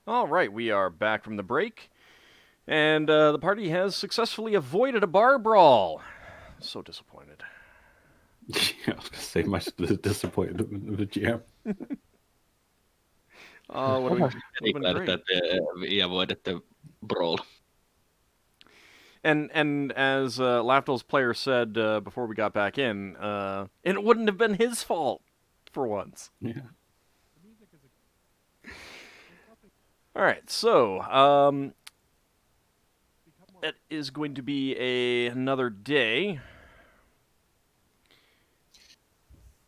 All right, we are back from the break, and the party has successfully avoided a bar brawl. So disappointed. Yeah, I was gonna say much disappointed with the GM. Oh, would I'm have very been glad great. that we avoided the brawl. And as Lafdul's player said before we got back in, it wouldn't have been his fault for once. Yeah. All right, so it is going to be another day.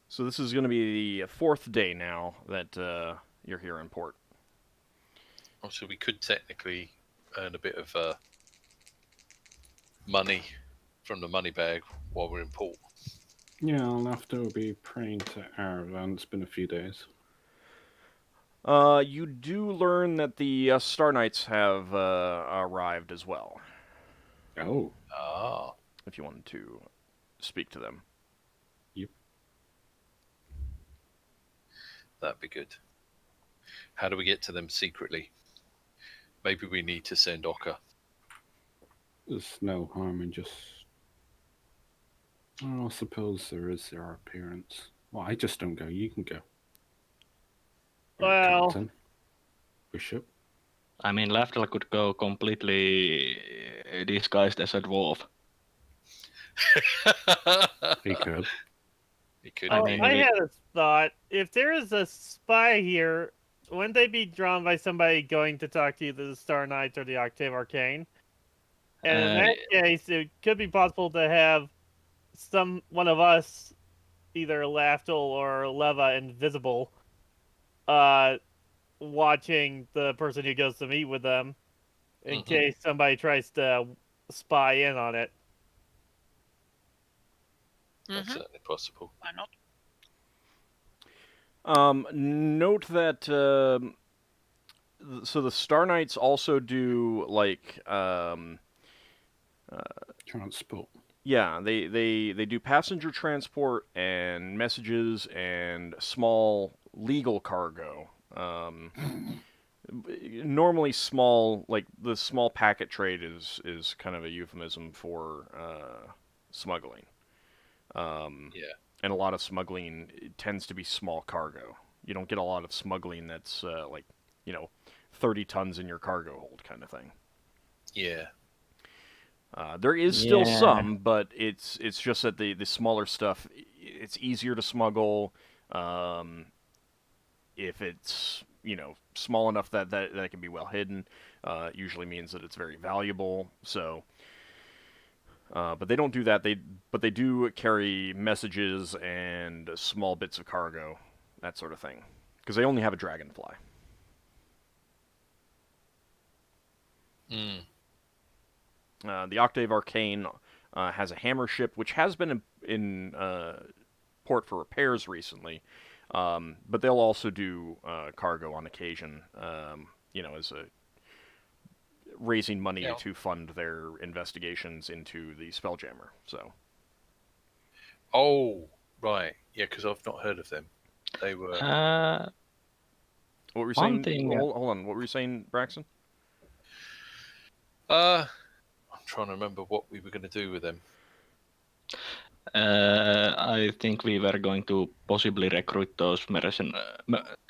So this is going to be the fourth day now that you're here in port. Oh, so we could technically earn a bit of money from the money bag while we're in port. Yeah, I'll have to be praying to Aravan. It's been a few days. You do learn that the Star Knights have arrived as well. Oh. Ah. If you wanted to speak to them. Yep. That'd be good. How do we get to them secretly? Maybe we need to send Ockar. There's no harm in just... Oh, I suppose there is their appearance. Well, I just don't go. You can go. Well... Captain. Bishop. I mean, Lafdul could go completely disguised as a dwarf. He could. He could. I Oh, mean, I had a thought. If there is a spy here, wouldn't they be drawn by somebody going to talk to either the Star Knights or the Octave Arcane? And in that case, it could be possible to have one of us, either Lafdul or Leva, invisible, watching the person who goes to meet with them, in case somebody tries to spy in on it. That's certainly possible. Why not? Note that so the Star Knights also do like Transport. yeah, they do passenger transport and messages and small legal cargo. Normally small, like the small packet trade is kind of a euphemism for smuggling. Yeah. And a lot of smuggling tends to be small cargo. You don't get a lot of smuggling that's like, 30 tons in your cargo hold kind of thing. Yeah. There is still some, but it's just that the smaller stuff, it's easier to smuggle. If it's small enough that can be well hidden, usually means that it's very valuable. So, but they don't do that. But they do carry messages and small bits of cargo, that sort of thing, because they only have a dragonfly. The Octave Arcane has a hammer ship, which has been in port for repairs recently, but they'll also do cargo on occasion, as a raising money to fund their investigations into the Spelljammer. So. Oh, right. Yeah, because I've not heard of them. They were. What were you saying? Thing... Hold on. What were you saying, Braxon? I'm trying to remember what we were going to do with them. I think we were going to possibly recruit those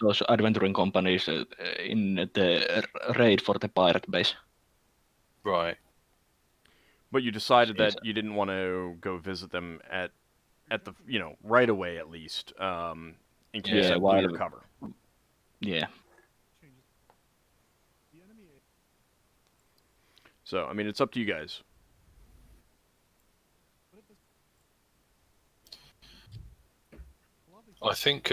those adventuring companies in the raid for the pirate base. Right. But you decided that you didn't want to go visit them at the right away at least, in case they blew your cover. Yeah. So I mean, it's up to you guys. I think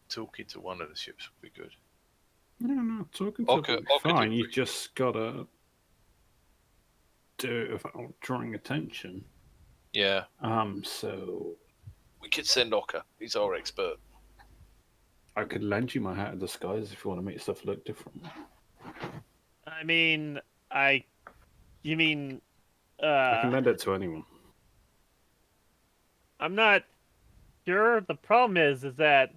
talking to one of the ships would be good. No, talking to them is fine. You just gotta do it without drawing attention. Yeah. So we could send Ockar. He's our expert. I could lend you my hat of disguise if you want to make stuff look different. I mean, you mean... I can lend it to anyone. I'm not sure. The problem is that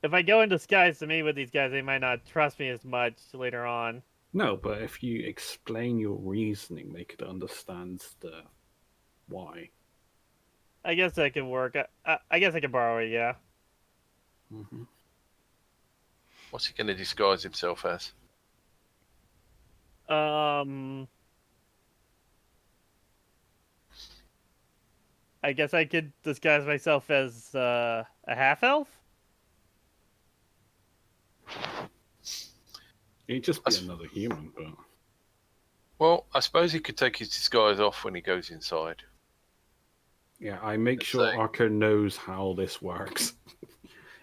if I go in disguise to meet with these guys, they might not trust me as much later on. No, but if you explain your reasoning, they could understand the why. I guess that could work. I guess I could borrow it, yeah. Mm-hmm. What's he going to disguise himself as? I guess I could disguise myself as a half-elf? He'd just be another human, but... Well, I suppose he could take his disguise off when he goes inside. Yeah, I make sure Ockar knows how this works.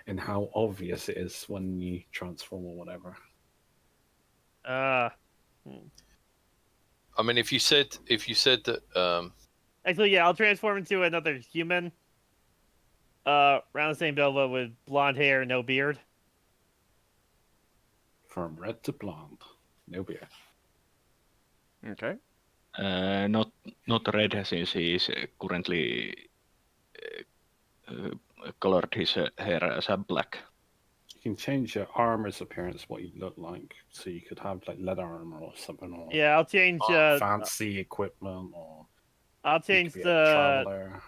And how obvious it is when you transform or whatever. I mean, if you said that... Actually, yeah, I'll transform into another human. Around the same build, but with blonde hair, no beard. From red to blonde, no beard. Okay. Not red, since he is currently colored his hair as a black. You can change your armor's appearance, what you look like, so you could have like leather armor or something, or Yeah, I'll change fancy equipment, or I'll change you could be the a traveler.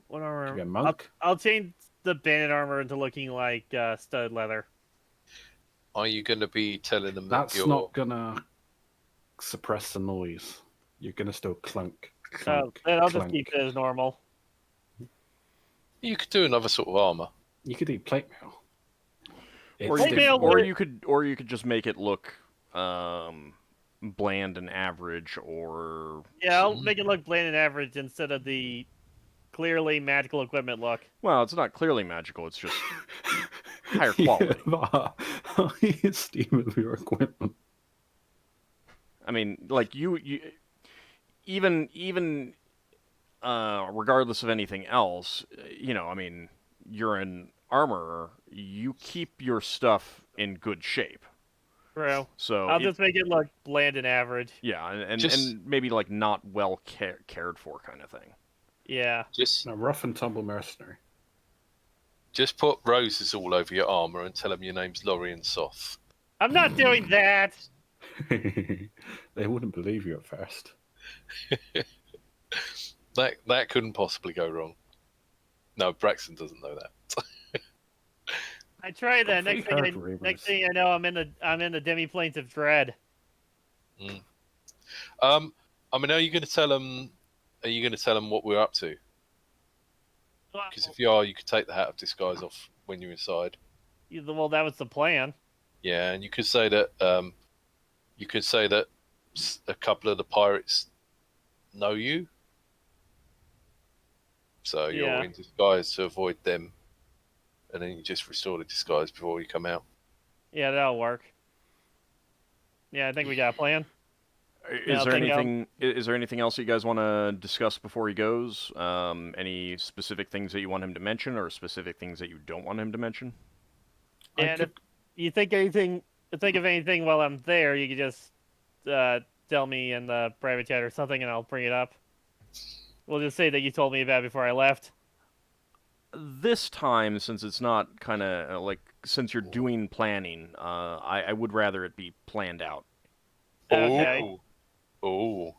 What armor? You could be a monk. I'll change the bandit armor into looking like stud leather. Are you going to be telling them That's you're... not gonna suppress the noise. You're gonna still clunk. Then I'll just keep it as normal. You could do another sort of armor. You could do plate mail. Or you could just make it look bland and average, or I'll make it look bland and average instead of the clearly magical equipment look. Well, it's not clearly magical. It's just higher quality. How you steam of your equipment? I mean, like you even regardless of anything else, I mean, you're an armorer. You keep your stuff in good shape. True. So I'll just make it look bland and average. Yeah, and maybe like not well cared for kind of thing. Yeah. Just a rough and tumble mercenary. Just put roses all over your armor and tell them your name's Lorien Soth. I'm not doing that. They wouldn't believe you at first. That couldn't possibly go wrong. No, Braxon doesn't know that. I tried that. Next thing I know, I'm in the demi-planes of dread. I mean, are you going to tell them? Are you going to tell them what we're up to? Because if you are, you could take the hat of disguise off when you're inside. Well, that was the plan. Yeah, and you could say that. You could say that a couple of the pirates know you, so you're in disguise to avoid them, and then you just restore the disguise before you come out. Yeah, that'll work. Yeah, I think we got a plan. Is there anything else you guys want to discuss before he goes? Any specific things that you want him to mention, or specific things that you don't want him to mention? And if you think of anything while I'm there, you can just tell me in the private chat or something, and I'll bring it up. We'll just say that you told me about it before I left. This time, since it's not kind of since you're doing planning, I would rather it be planned out. Okay. Oh.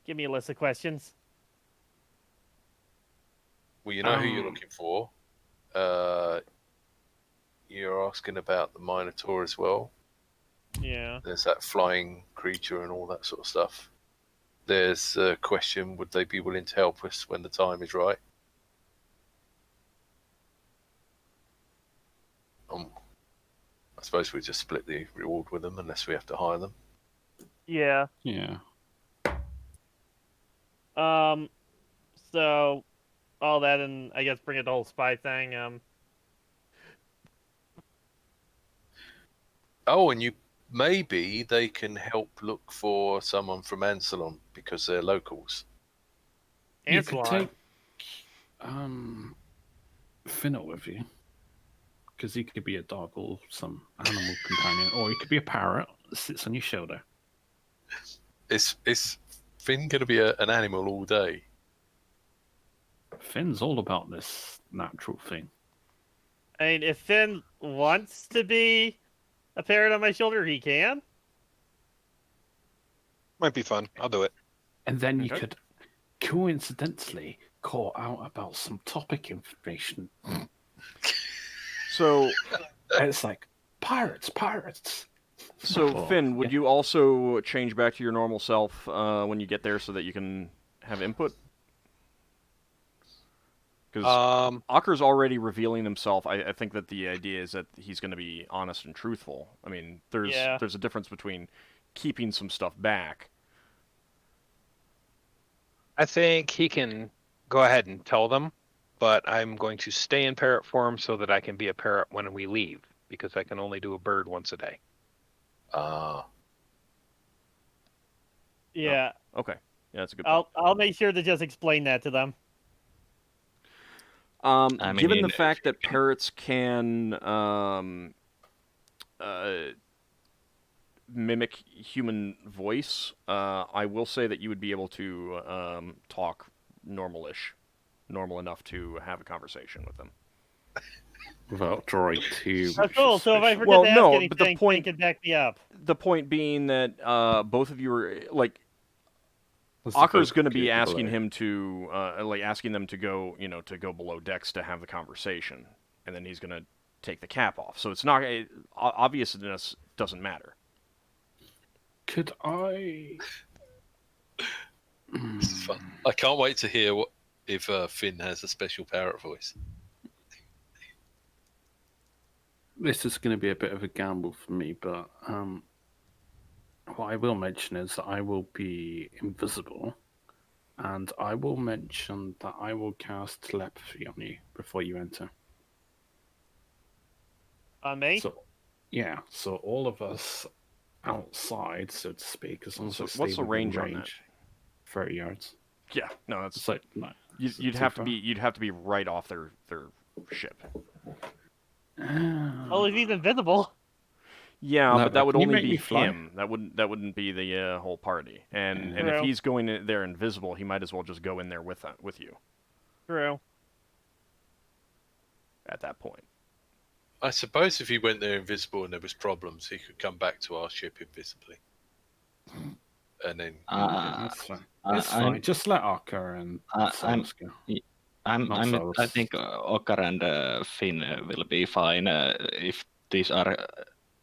Give me a list of questions. Well, you know who you're looking for. You're asking about the Minotaur as well. Yeah. There's that flying creature and all that sort of stuff. There's a question, would they be willing to help us when the time is right? I suppose we just split the reward with them unless we have to hire them. Yeah. Yeah. So all that, and I guess bring it the whole spy thing. Oh, and maybe they can help look for someone from Ansalon because they're locals. You could take Finnel'ar with you, because he could be a dog or some animal companion, or he could be a parrot that sits on your shoulder. Is Finn going to be an animal all day? Finn's all about this natural thing. I mean, if Finn wants to be a parrot on my shoulder, he can. Might be fun. I'll do it. And then you Okay. could coincidentally call out about some topic information. So, It's like, pirates. so Oh, Finn, would yeah. you also change back to your normal self when you get there so that you can have input? Because Ockar's already revealing himself. I think that the idea is that he's going to be honest and truthful. I mean, there's a difference between keeping some stuff back. I think he can go ahead and tell them, but I'm going to stay in parrot form so that I can be a parrot when we leave, because I can only do a bird once a day. Yeah, Okay, yeah, that's a good point. I'll make sure to just explain that to them. I Given mean, the fact that parrots can mimic human voice, I will say that you would be able to talk normal enough to have a conversation with them. Without drawing too Oh, much cool. So if I suspicion. forget Well, to ask no, anything, but the point- Finn can back me up. The point being that both of you are like. That's the Ockar's vocal going to be asking capability. him to, asking them to go, to go below decks to have the conversation, and then he's going to take the cap off. So it's not obviousness doesn't matter. Could I? This is fun. I can't wait to hear if Finn has a special parrot voice. This is going to be a bit of a gamble for me, but what I will mention is that I will be invisible, and I will mention that I will cast telepathy on you before you enter. On me? So, yeah, so all of us outside, so to speak, as long as I So stay what's the within range on that? 30 yards. Yeah, no, that's It's like it's you'd too have to far. be right off their ship. Oh, if he's invisible. Yeah, No, but that would can you only make be me fly? him. That wouldn't be the whole party. And if True. he's going in there invisible, he might as well just go in there with you True. at that point. I suppose if he went there invisible and there was problems, he could come back to our ship invisibly. And then Yeah, that's fine. It's I'm- fine. Just let Ockar and I'm- Solas go. I Solas. think Ockar and Finn will be fine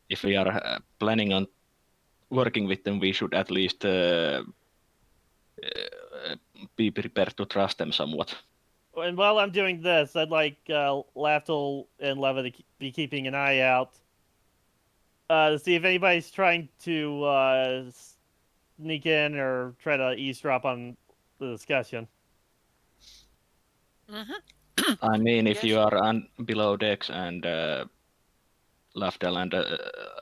if we are planning on working with them. We should at least be prepared to trust them somewhat. And while I'm doing this, I'd like Lafdul and Leva to be keeping an eye out to see if anybody's trying to sneak in or try to eavesdrop on the discussion. I mean, if Yes. you are below decks and Lafdul and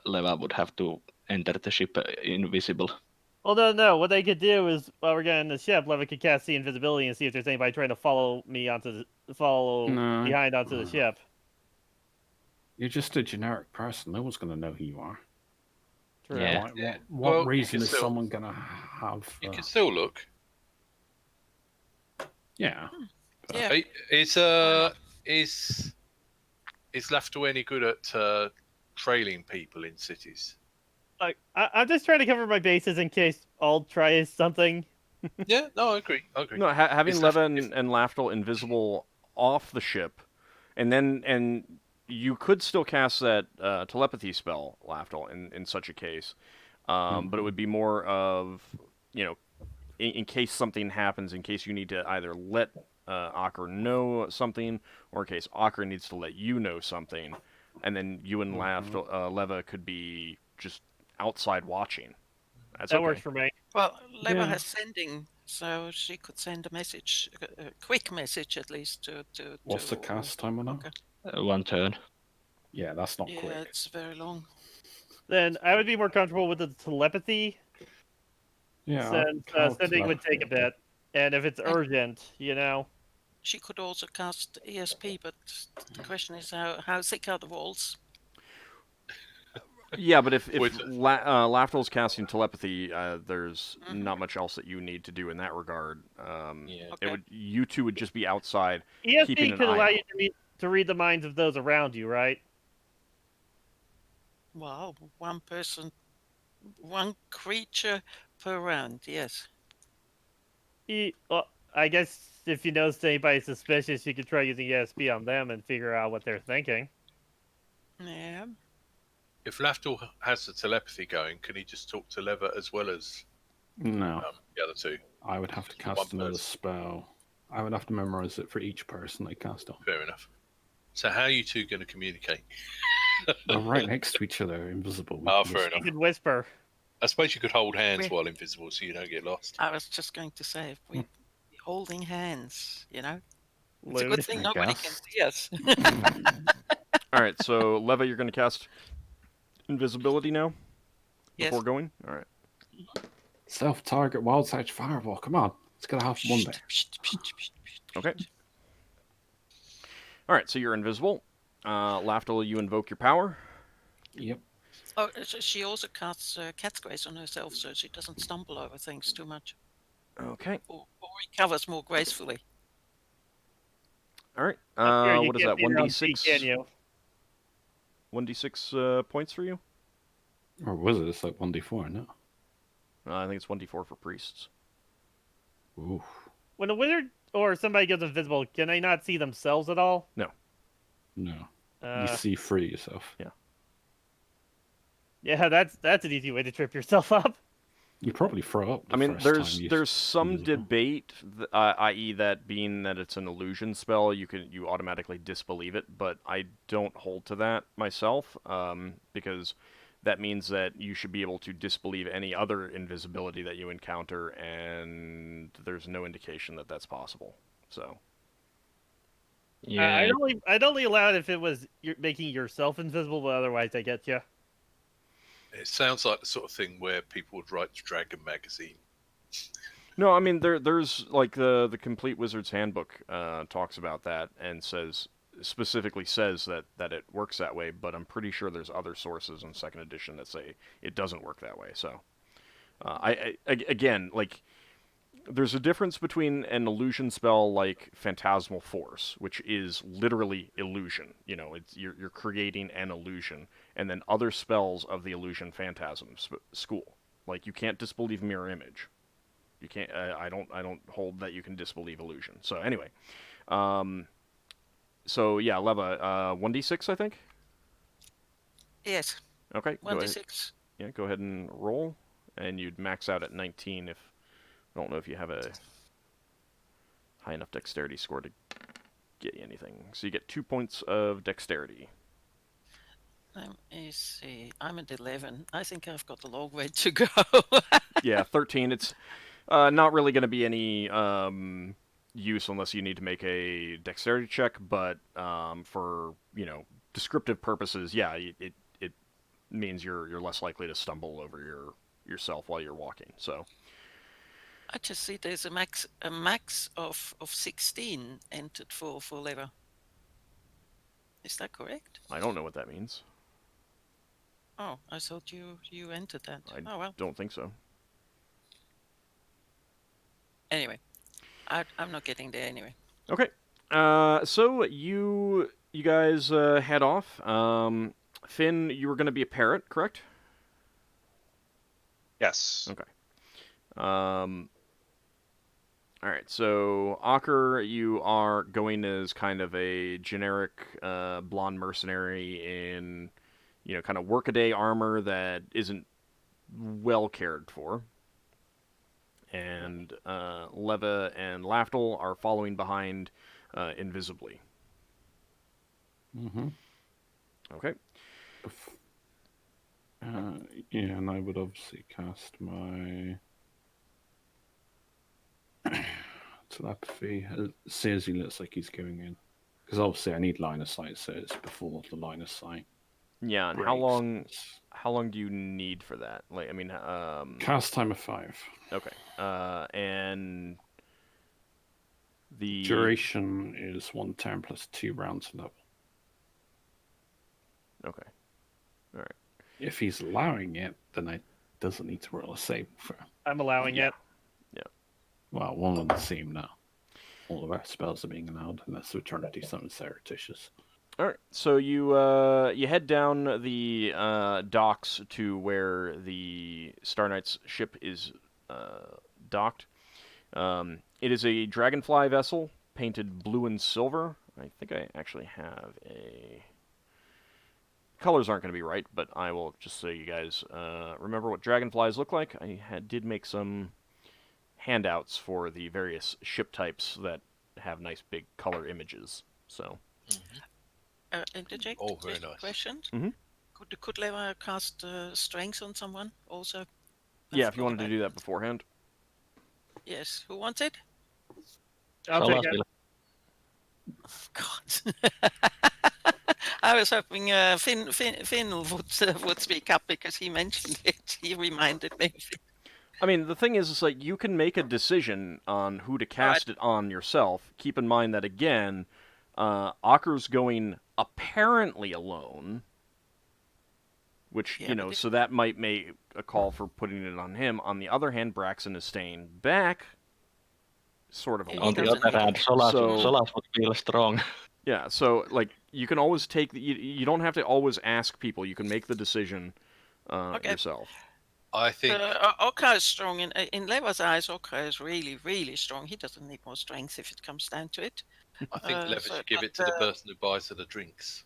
Leva would have to enter the ship invisible. Well, no. What they could do is, while we're getting the ship, Leva could cast the invisibility and see if there's anybody trying to follow me onto the behind onto the ship. You're just a generic person. No one's going to know who you are. True. Yeah. What Well, you reason can is still- someone going to have? you can still look. Yeah. Yeah. Is Lafdul any good at trailing people in cities? Like, I'm just trying to cover my bases in case I'll try something. Yeah, no, I agree. No, having Is Leva that- and Lafdul invisible off the ship, and you could still cast that telepathy spell, Lafdul, in such a case. But it would be more of, in case something happens, in case you need to either let Ockar know something, or in case Ockar needs to let you know something, and then you and Leva could be just outside watching. That's That okay. works for me. Well, Leva Yeah. has sending, so she could send a message, a quick message at least to. What's the cast time on that? Okay. 1 turn. Yeah, that's not Yeah, quick. it's very long. Then I would be more comfortable with the telepathy, Yeah, since sending would take a bit. And if it's urgent, She could also cast ESP, but the question is how thick are the walls? Yeah, but if With- Lafdul's casting telepathy, there's Mhm. not much else that you need to do in that regard. Yeah. It would you two would just be outside keeping ESP an could eye allow out. you to read the minds of those around you, right? Wow, one person, one creature per round. Yes. Well, I guess if you notice anybody suspicious, you could try using ESP on them and figure out what they're thinking. Yeah. If Lafdul has the telepathy going, can he just talk to Lever as well as No, the other two? I would have to One cast another person. spell. I would have to memorize it for each person I cast on. Fair enough. So how are you two going to communicate? We're right next to each other, invisible. We Oh, can fair just- You enough. could whisper. I suppose you could hold hands Wait. while invisible, so you don't get lost. I was just going to say, if we holding hands, you know, it's a Loon. good thing I nobody guess. can see us. All right, so Leva, you're going to cast invisibility now Yes. before going. All right. Self-target wild sage fireball. Come on, it's gonna have one day. Okay. All right, so you're invisible. Lafdul, you invoke your power. Yep. Oh, she also casts cat's grace on herself, so she doesn't stumble over things too much, Okay. or recovers more gracefully. All right. Up here, you What is can't that? see your own feet, 1d6. can you? 1d6 points for you. Or was it? It's like 1d4, no? I think it's 1d4 for priests. Ooh. When a wizard or somebody goes invisible, can they not see themselves at all? No. You Uh, see through yourself. yeah, that's an easy way to trip yourself up. You probably throw up. The I mean, first there's time you there's some invisible. debate, i.e., that being that it's an illusion spell, you automatically disbelieve it. But I don't hold to that myself, because that means that you should be able to disbelieve any other invisibility that you encounter, and there's no indication that that's possible. So Yeah, I'd only allow it if it was making yourself invisible, but otherwise I get you. It sounds like the sort of thing where people would write to Dragon magazine. no, I mean there's like the Complete Wizard's Handbook talks about that and specifically says that it works that way, but I'm pretty sure there's other sources in second edition that say it doesn't work that way. So again, like, there's a difference between an illusion spell like Phantasmal Force, which is literally illusion. You know, you're creating an illusion, and then other spells of the illusion phantasm school. Like, you can't disbelieve mirror image. You can't. I don't hold that you can disbelieve illusion. So anyway, so yeah, Leva, 1d6, I think. Yes, Okay, go ahead. 1d6. Yeah, go ahead and roll, and you'd max out at 19 if. I don't know if you have a high enough dexterity score to get you anything. So you get 2 points of dexterity. Let me see. I'm at 11. I think I've got a long way to go. Yeah, 13. It's not really going to be any use unless you need to make a dexterity check, but for, descriptive purposes, yeah, it means you're less likely to stumble over yourself while you're walking. So I just see there's a max of 16 entered for lever. Is that correct? I don't know what that means. Oh, I thought you entered that. I Oh well. don't think so. Anyway, I'm not getting there anyway. Okay. So you guys head off. Finn, you were going to be a parrot, correct? Yes. Okay. All right. So Ockar, you are going as kind of a generic blonde mercenary in, kind of workaday armor that isn't well cared for. And Leva and Lafdul are following behind invisibly. Mm-hmm. Okay. Yeah, and I would obviously cast my telepathy. See as he looks like he's going in. Because obviously I need line of sight, so it's before the line of sight. Yeah, and breaks. how long do you need for that? Like, I mean, Cast time of 5. okay. And the Duration is 1 turn plus 2 rounds level. Okay. All right. If he's allowing it, then it doesn't need to roll a save for him. I'm allowing Yeah. it. Well, one would seem now. All of our spells are being allowed, unless we're trying to do something surreptitious. All right, so you head down the docks to where the Star Knight's ship is docked. It is a dragonfly vessel painted blue and silver. I think I actually have a... Colors aren't going to be right, but I will just so you guys remember what dragonflies look like. I did make some handouts for the various ship types that have nice big color images. So, Interject. Oh, very just a nice. Question. Mhm. Could Leva cast strength on someone also? yeah, I if you wanted to forgot do about that beforehand. Yes. Who wants it? I'll Solas take it. will. God. I was hoping Finn would speak up because he mentioned it. He reminded me. I mean, the thing is like you can make a decision on who to cast it on yourself. Keep in mind that again, Ockar's going apparently alone, which Yeah, but so that might make a call for putting it on him. On the other hand, Braxon is staying back, sort of Yeah, alone. On the doesn't other need hand, it. Solas, So- Solas would feel strong. Yeah, so like you can always take you don't have to always ask people. You can make the decision Okay. yourself. I think Ockar is strong. In Leva's eyes, Ockar is really, really strong. He doesn't need more strength if it comes down to it. Leva so- should give it to the person who buys her the drinks.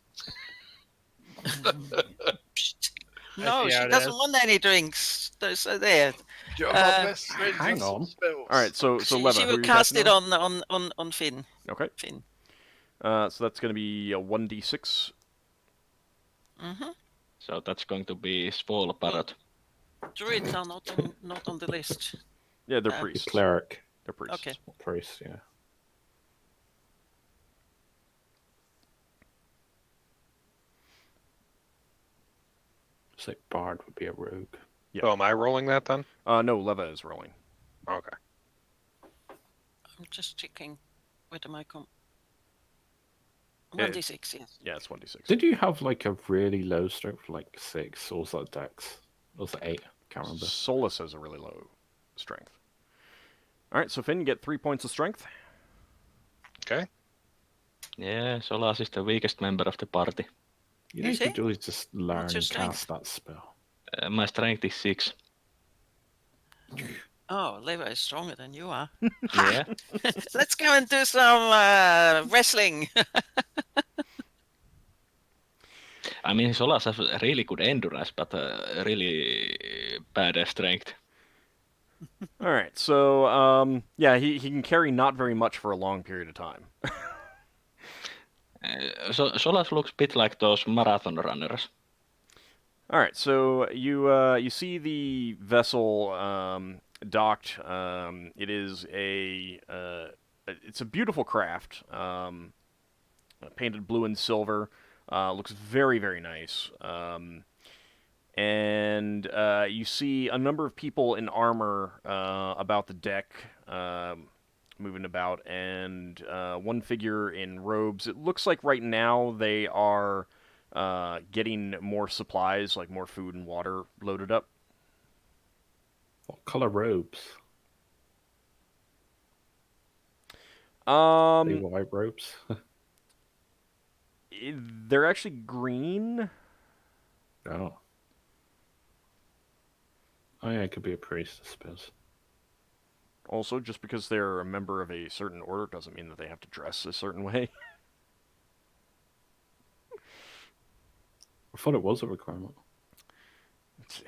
No, see she how it doesn't is. want any drinks. So there. Do you have my best friend hang with some on. spells? All right, so She Leva, who will are you cast casting it on? on Finn. Okay. Finn. So that's going to be a 1d6. Mm-hmm. So that's going to be small parrot. Druids are not on the list. Yeah, they're Uh, The priests. cleric. They're priests. Okay. Priest, yeah. It's like Bard would be a rogue. Yeah. So am I rolling that then? No, Leva is rolling. Okay. I'm just checking whether my Yeah. 1d6, yes. Yeah, it's 1d6. Did you have like a really low strength, like 6, or was that Dex? Or was that 8? Can't remember. Solas has a really low strength. All right, so Finn, you get 3 points of strength. Okay. Yeah, Solas is the weakest member of the party. You Is need it? to always just learn What's your and strength? cast that spell. My strength is 6. Oh, Leva is stronger than you are. Yeah. Let's go and do some wrestling. I mean, Solas has a really good endurance, but really bad strength. All right, so yeah, he can carry not very much for a long period of time. So Solas looks a bit like those marathon runners. All right, so you see the vessel docked. It is it's a beautiful craft, painted blue and silver. Looks very, very nice. And you see a number of people in armor about the deck, moving about, and one figure in robes. It looks like right now they are getting more supplies, like more food and water loaded up. What colour robes? The white robes? They're actually green. Oh. Oh yeah, it could be a priest, I suppose. Also, just because they're a member of a certain order doesn't mean that they have to dress a certain way. I thought it was a requirement.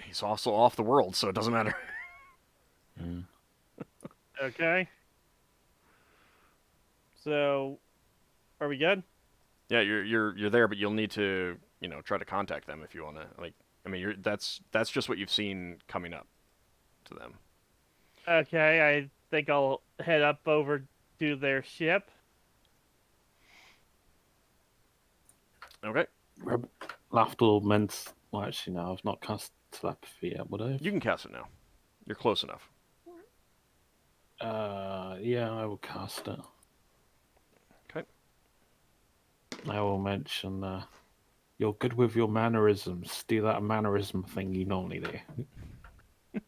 He's also off the world, so it doesn't matter. Mm. Okay. So, are we good? Yeah, you're there, but you'll need to try to contact them if you want to. Like, I mean, that's just what you've seen coming up to them. Okay, I think I'll head up over to their ship. Okay, Lafdul meant... Well, actually, no, I've not cast telepathy yet, would I? you can cast it now. You're close enough. Yeah, I will cast it. Okay. I will mention You're good with your mannerisms. Do that mannerism thing you normally do.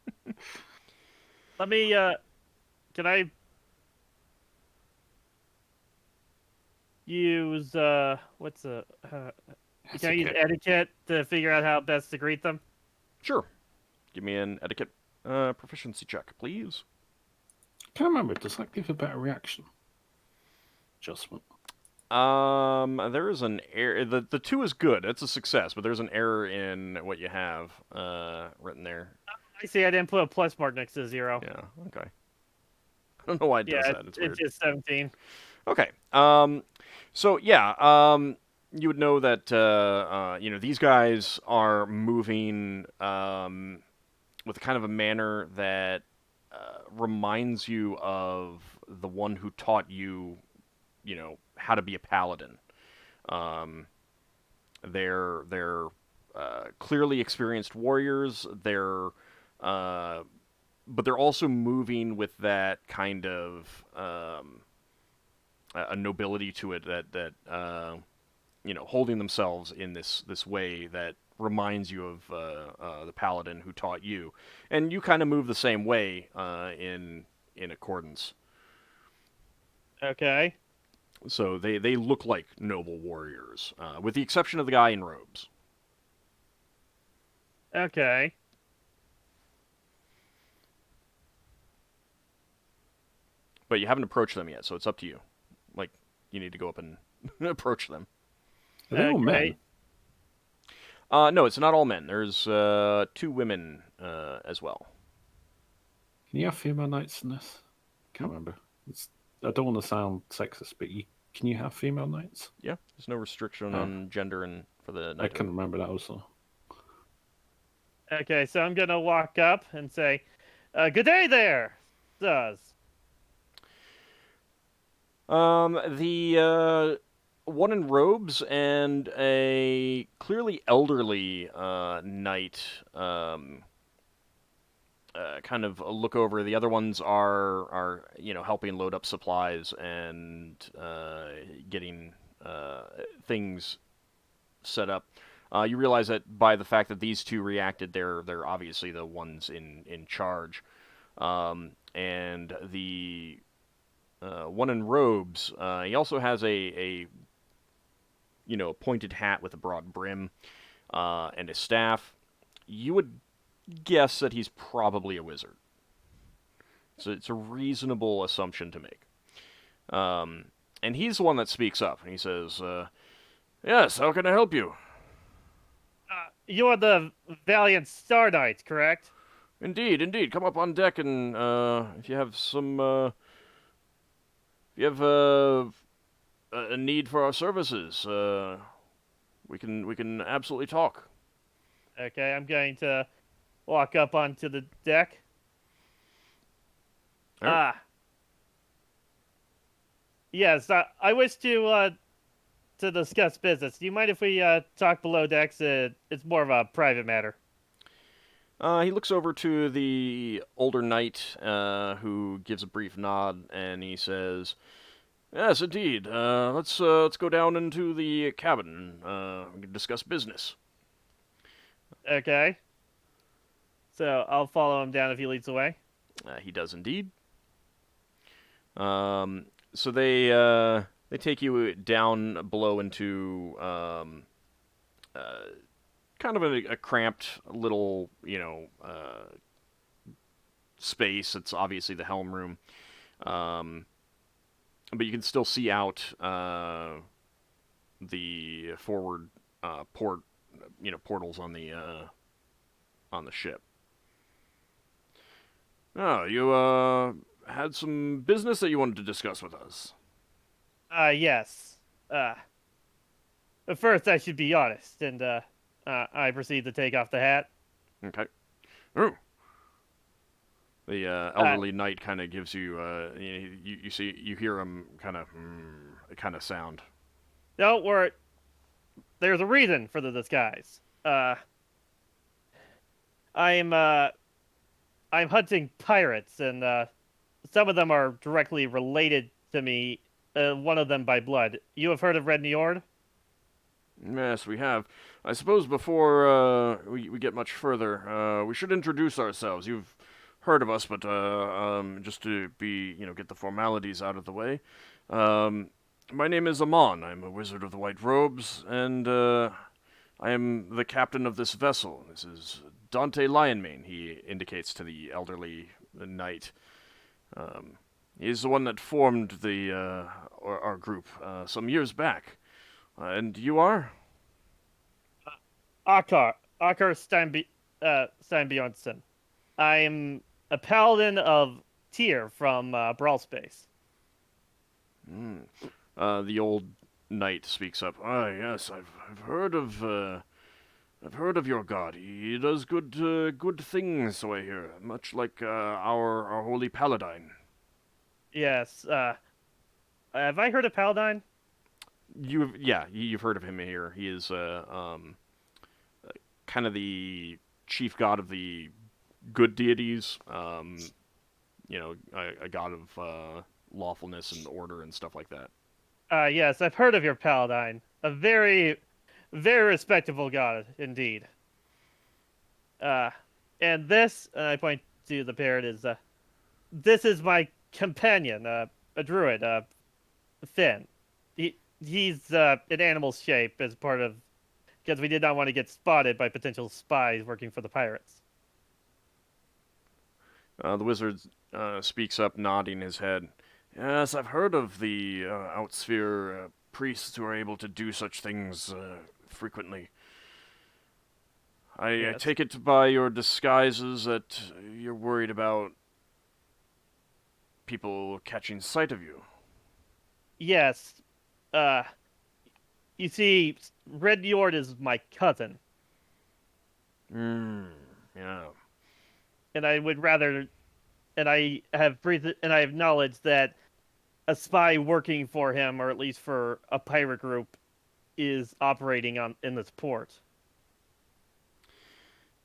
Let me. Can I use what's the? Can I use etiquette to figure out how best to greet them? Sure. Give me an etiquette proficiency check, please. Can't remember. Does that give a better reaction? Adjustment. There is an error. The 2 is good. It's a success, but there's an error in what you have written there. I see. I didn't put a plus mark next to 0. Yeah. Okay. I don't know why it does that. It's weird. It's just 17. Okay. So yeah. You would know that these guys are moving with kind of a manner that reminds you of the one who taught you, how to be a paladin. They're clearly experienced warriors. But they're also moving with that kind of a nobility to it that holding themselves in this way that reminds you of the paladin who taught you, and you kind of move the same way in accordance. Okay. So they look like noble warriors, with the exception of the guy in robes. Okay. But you haven't approached them yet, so it's up to you. Like, you need to go up and approach them. Are they all men? No, it's not all men. There's 2 women as well. Can you have female knights in this? Can't remember. I don't want to sound sexist, but can you have female knights? Yeah, there's no restriction on gender and for the knighthood. I can remember that also. Okay, so I'm gonna walk up and say, "Good day there, sirs." The one in robes and a clearly elderly knight kind of look over. The other ones are helping load up supplies and getting things set up. You realize that by the fact that these 2 reacted, they're obviously the ones in charge. And the one in robes, he also has a pointed hat with a broad brim and a staff. You would guess that he's probably a wizard. So it's a reasonable assumption to make. And he's the one that speaks up, and he says, "Yes, how can I help you?" You are the valiant Star Knight, correct? Indeed. Come up on deck, and if you have some, if you have a need for our services, we can absolutely talk. Okay, I'm going to walk up onto the deck. Alright. Yes, I wish to discuss business. Do you mind if we talk below decks? It's more of a private matter. He looks over to the older knight, who gives a brief nod, and he says, "Yes, indeed. Let's go down into the cabin. We can discuss business." Okay. So I'll follow him down if he leads the way. He does indeed. So they take you down below into kind of a cramped little space. It's obviously the helm room, but you can still see out the forward portals on the ship. Oh, you had some business that you wanted to discuss with us. Yes. But first, I should be honest, and I proceed to take off the hat. Okay. Oh. The elderly knight kind of gives you, you hear him kind of sound. Don't worry. There's a reason for the disguise. I'm hunting pirates, and some of them are directly related to me. One of them by blood. You have heard of Red Njord? Yes, we have. I suppose before we get much further, we should introduce ourselves. You've heard of us, but just to get the formalities out of the way. Um, my name is Amon. I'm a wizard of the White Robes, and I am the captain of this vessel. This is Dante Lionmane, he indicates to the elderly knight. He's the one that formed our group some years back. And you are? Ockar Steinbjornson. I'm a paladin of Tyr from Brawl Space. The old knight speaks up. Ah, yes, I've heard of your god. He does good things, so I hear. Much like our holy Paladin. Yes. Have I heard of Paladin? You've heard of him here. He is kind of the chief god of the good deities. A god of lawfulness and order and stuff like that. Yes, I've heard of your Paladin. A very, very respectable god indeed. And this, I point to the parrot, this is my companion, a druid, Finn. He's in animal shape as part of, because we did not want to get spotted by potential spies working for the pirates. The wizard speaks up, nodding his head. Yes, I've heard of the Outsphere priests who are able to do such things frequently. I take it by your disguises that you're worried about people catching sight of you. Yes. You see, Red Njord is my cousin. Yeah. And I would rather, and I have knowledge that a spy working for him, or at least for a pirate group, is operating in this port.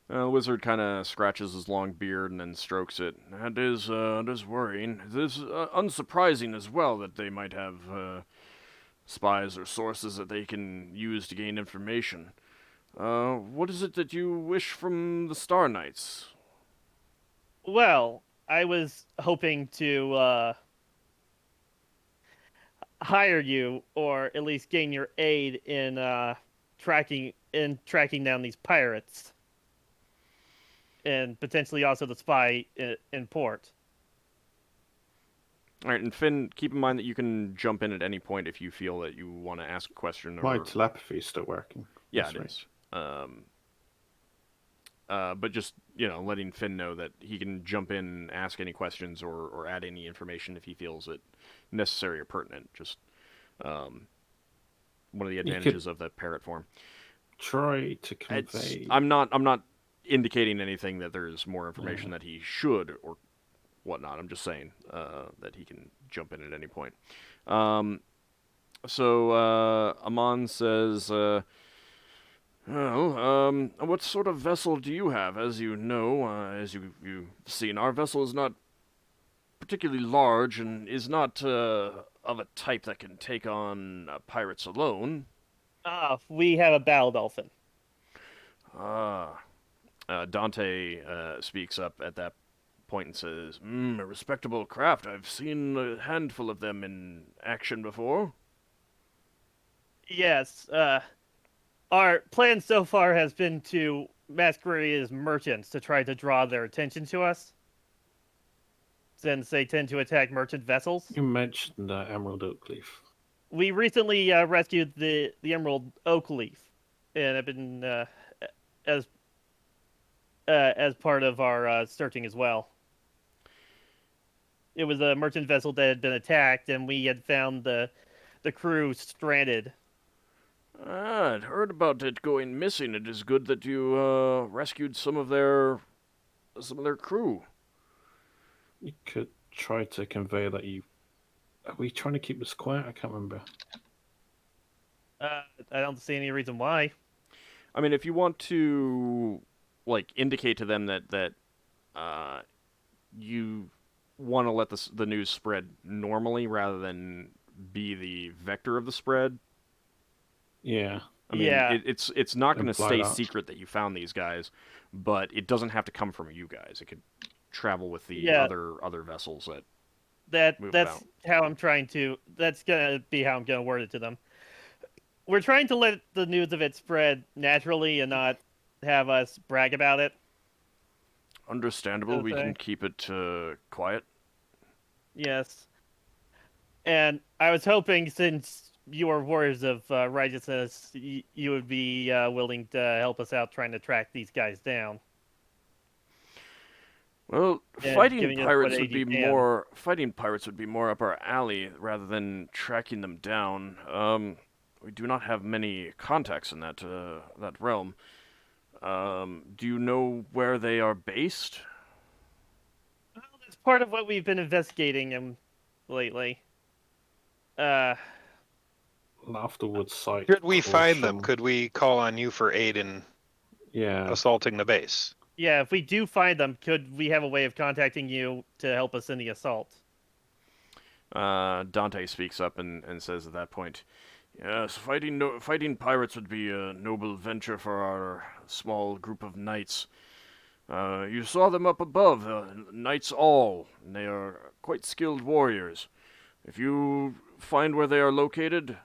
The wizard kind of scratches his long beard and then strokes it. That is worrying. It is unsurprising as well that they might have spies or sources that they can use to gain information. What is it that you wish from the Star Knights? Well, I was hoping to hire you, or at least gain your aid in tracking down these pirates, and potentially also the spy in port. All right, and Finn, keep in mind that you can jump in at any point if you feel that you want to ask a question. My telepathy is still working. Yeah, it is. But just, letting Finn know that he can jump in, ask any questions, or add any information if he feels it necessary or pertinent. Just one of the advantages of the parrot form. Try to convey. I'm not indicating anything that there's more information that he should or whatnot. I'm just saying that he can jump in at any point. So Amon says, what sort of vessel do you have? As you know, as you've seen, our vessel is not particularly large and is not of a type that can take on pirates alone. We have a battle dolphin. Dante speaks up at that point and says, a respectable craft. I've seen a handful of them in action before. Yes, our plan so far has been to masquerade as merchants to try to draw their attention to us, since they tend to attack merchant vessels. You mentioned Emerald Oak Leaf. We recently rescued the Emerald Oak Leaf, and have been as part of our searching as well. It was a merchant vessel that had been attacked, and we had found the crew stranded. I'd heard about it going missing. It is good that you rescued some of their crew. You could try to convey that you. Are we trying to keep this quiet? I can't remember. I don't see any reason why. I mean, if you want to, indicate to them that you want to let the news spread normally rather than be the vector of the spread. Yeah. I mean, Yeah. it's not going to Imply stay that. secret that you found these guys, but it doesn't have to come from you guys. It could travel with the Yeah. other vessels that move That's about. how I'm trying to. That's gonna be how I'm gonna word it to them. We're trying to let the news of it spread naturally and not have us brag about it. Understandable. We Okay. can keep it quiet. Yes. And I was hoping, since you are warriors of righteousness, you would be willing to help us out trying to track these guys down. Well, And giving us what aid you can. fighting pirates would be more up our alley rather than tracking them down. We do not have many contacts in that realm. Do you know where they are based? Well, that's part of what we've been investigating lately. Afterwards, site. Should we find them? caution. Could we call on you for aid in Yeah. assaulting the base? Yeah, if we do find them, could we have a way of contacting you to help us in the assault? Dante speaks up and says at that point, "Yes, fighting pirates would be a noble venture for our small group of knights. You saw them up above, knights all, and they are quite skilled warriors. If you find where they are located,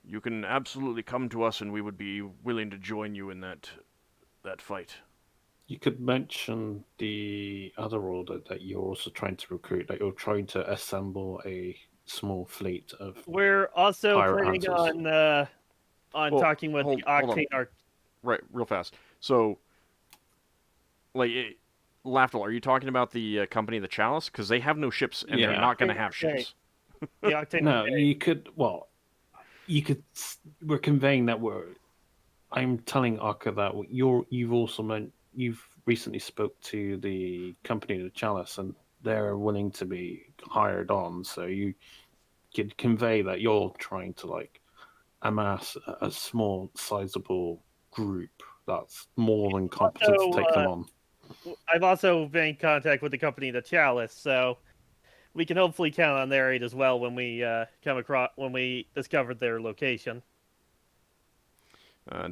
you can absolutely come to us, and we would be willing to join you in that fight." You could mention the other order that you're also trying to recruit, that you're trying to assemble a small fleet of. We're also Pirate planning hunters. on Well, talking with the hold on. Octane Arc. Right, real fast. So, like, Lafdul, are you talking about the company, the Chalice? Because they have no ships, and they're Yeah. not going to have Okay. ships. The Octane No, Arcade. you could. Well, you could. We're conveying that I'm telling Ockar that you've also you've recently spoke to the company, the Chalice, and they're willing to be hired on. So you could convey that you're trying to amass a small, sizable group that's more than competent to take them on. I've also been in contact with the company, the Chalice, so we can hopefully count on their aid as well when we when we discovered their location.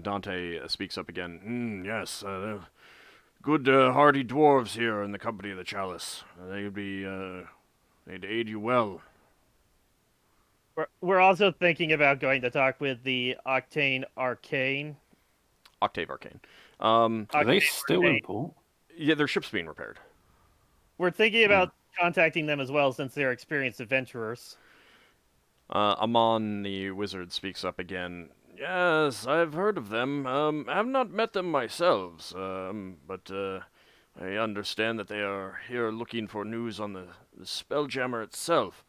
Dante speaks up again. Yes, good hardy dwarves here in the company of the Chalice. They'd aid you well. We're also thinking about going to talk with the Octane Arcane. Octave Arcane. Are they still Arcane. in port? Yeah, their ship's being repaired. We're thinking about contacting them as well, since they're experienced adventurers. Amon, the wizard, speaks up again. Yes, I've heard of them. I've not met them myself, but I understand that they are here looking for news on the Spelljammer itself.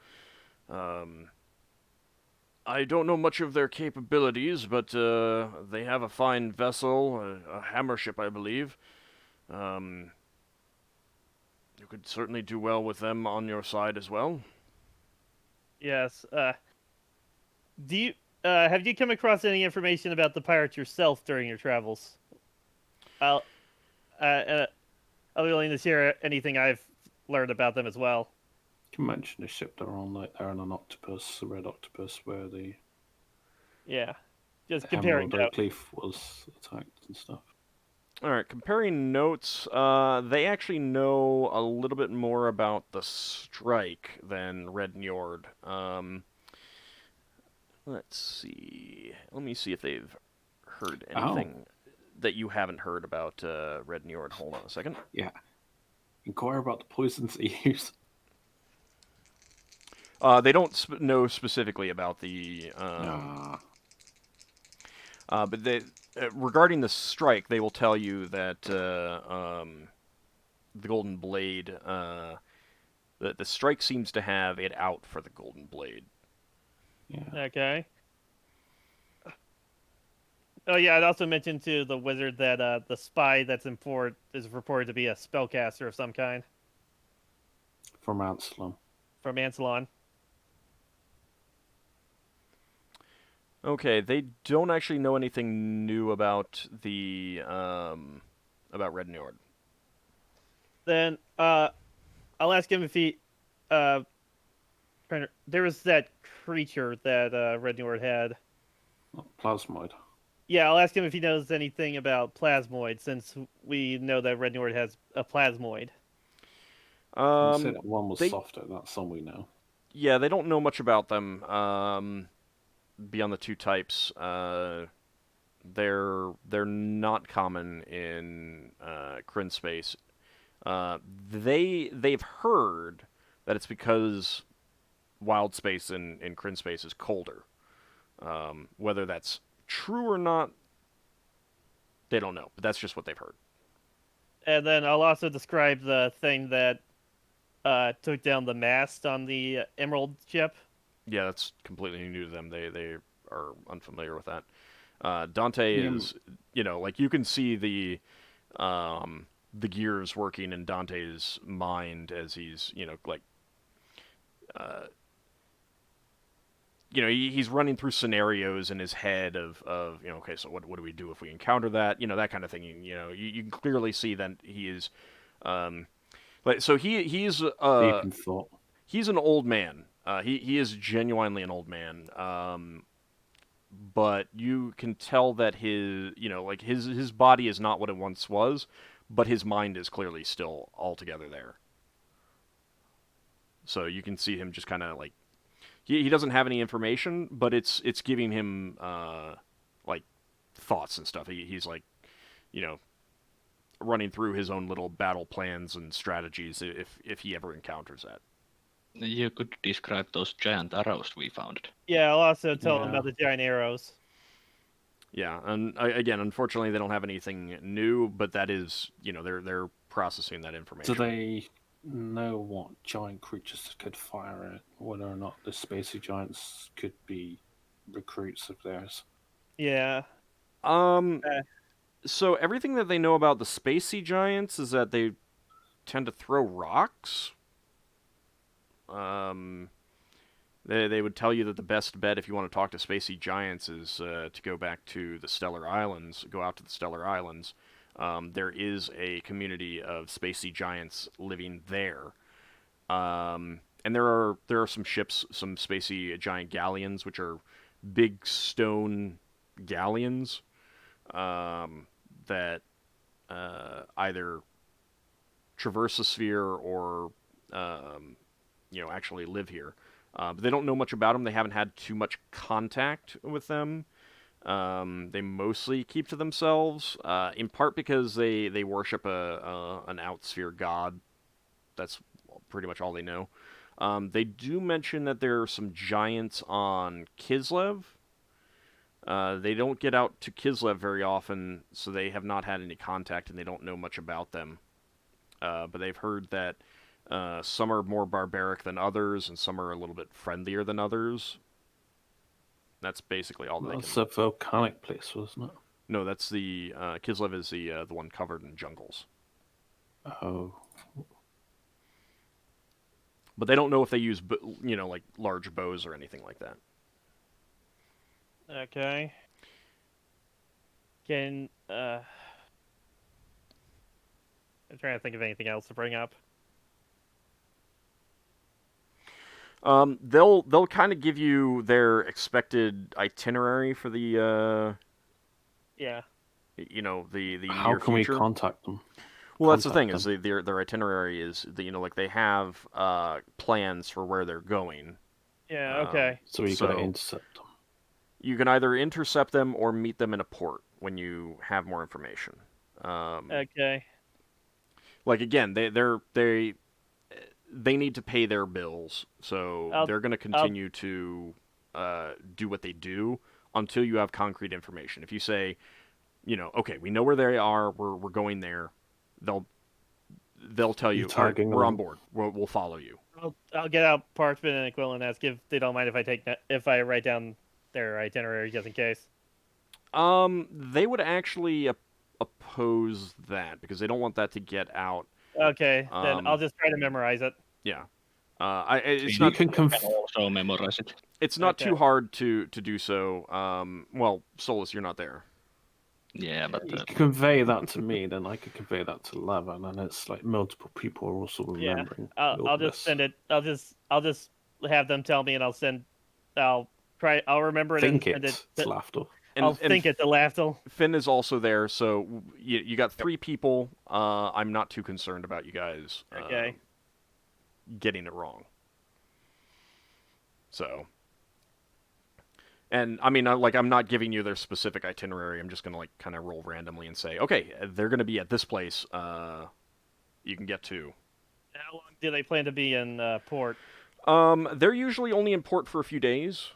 I don't know much of their capabilities, but they have a fine vessel, a hammer ship, I believe. You could certainly do well with them on your side as well. Yes. Do you have you come across any information about the pirates yourself during your travels? I'll be willing to share anything I've learned about them as well. You can mention the ship they're on, like they're on an octopus, a red octopus, where the Yeah, just comparing Emerald notes. Oakleaf was attacked and stuff. All right, comparing notes, they actually know a little bit more about the strike than Red Njord. Let's see. Let me see if they've heard anything that you haven't heard about Red Njord. Hold on a second. Yeah. Inquire about the poisons they use. They don't know specifically about the. But they, regarding the strike, they will tell you that the Golden Blade. The strike seems to have it out for the Golden Blade. Yeah. Okay. Oh yeah, I'd also mentioned to the wizard that the spy that's in port is reported to be a spellcaster of some kind From Anselm. from Anselon. Okay, they don't actually know anything new about the about Red Njord. Then I'll ask him if he there was that creature that Red Njord had. Plasmoid. Yeah, I'll ask him if he knows anything about plasmoid, since we know that Red Njord has a plasmoid. You said that one was they- softer. That's some we know. Yeah, they don't know much about them beyond the two types. They're not common in Kryn space. They've heard that it's because wild space in Kryn space is colder. Whether that's true or not, they don't know. But that's just what they've heard. And then I'll also describe the thing that took down the mast on the Emerald ship. Yeah, that's completely new to them. They are unfamiliar with that. Dante is, like you can see the gears working in Dante's mind as he's, he's running through scenarios in his head of okay, so what do we do if we encounter that? That kind of thing. You can clearly see that he is, so he's Deep in thought. He's an old man. He is genuinely an old man. But you can tell that his body is not what it once was, but his mind is clearly still altogether there. So you can see him just kind of like he doesn't have any information, but it's giving him like thoughts and stuff. He's like, running through his own little battle plans and strategies if he ever encounters that. You could describe those giant arrows we found. Yeah, I'll also tell him about the giant arrows. Yeah, and again, unfortunately, they don't have anything new, but that is, they're processing that information. Do they know what giant creatures could fire at? Whether or not the spacey giants could be recruits of theirs? Yeah. So everything that they know about the spacey giants is that they tend to throw rocks. They would tell you that the best bet if you want to talk to spacey giants is to go back to the Stellar Islands, go out to the Stellar Islands. There is a community of spacey giants living there. And there are some ships, some spacey giant galleons, which are big stone galleons that either traverse the sphere or actually live here. But they don't know much about them. They haven't had too much contact with them. They mostly keep to themselves, in part because they worship an outsphere god. That's pretty much all they know. They do mention that there are some giants on Kislev. They don't get out to Kislev very often, so they have not had any contact, and they don't know much about them. But they've heard that some are more barbaric than others, and some are a little bit friendlier than others. That's basically all they can. That's a volcanic place, wasn't it? No, that's the Kislev is the one covered in jungles. Oh. But they don't know if they use like large bows or anything like that. Okay. I'm trying to think of anything else to bring up. They'll kind of give you their expected itinerary for the the How near can future. we contact them? Well, that's the thing is their itinerary is like they have plans for where they're going. Yeah. Okay. So we gotta intercept them. You can either intercept them or meet them in a port when you have more information. Okay. Like again, they need to pay their bills, so they're going to continue to do what they do until you have concrete information. If you say, okay, we know where they are, we're going there, they'll tell you, all right, we're on board, we'll follow you. I'll get out parchment and Quill and ask if they don't mind if I write down their itinerary just in case. They would actually oppose that because they don't want that to get out. Okay, then I'll just try to memorize it. Yeah. It's you not, can also memorize it. It's not too hard to do so. Well, Solas, you're not there. Yeah, but you can convey that to me, then I could convey that to Lava, and it's like multiple people are also remembering. I'll just send it. I'll just have them tell me, and I'll I'll remember it. Think and it's Lafdul. I'll think it to Lafdul. Finn is also there, so you got 3 people. I'm not too concerned about you guys Okay. getting it wrong. So, and I mean, I'm not giving you their specific itinerary. I'm just gonna like kind of roll randomly and say, okay, they're gonna be at this place. You can get to. How long do they plan to be in port? They're usually only in port for a few days.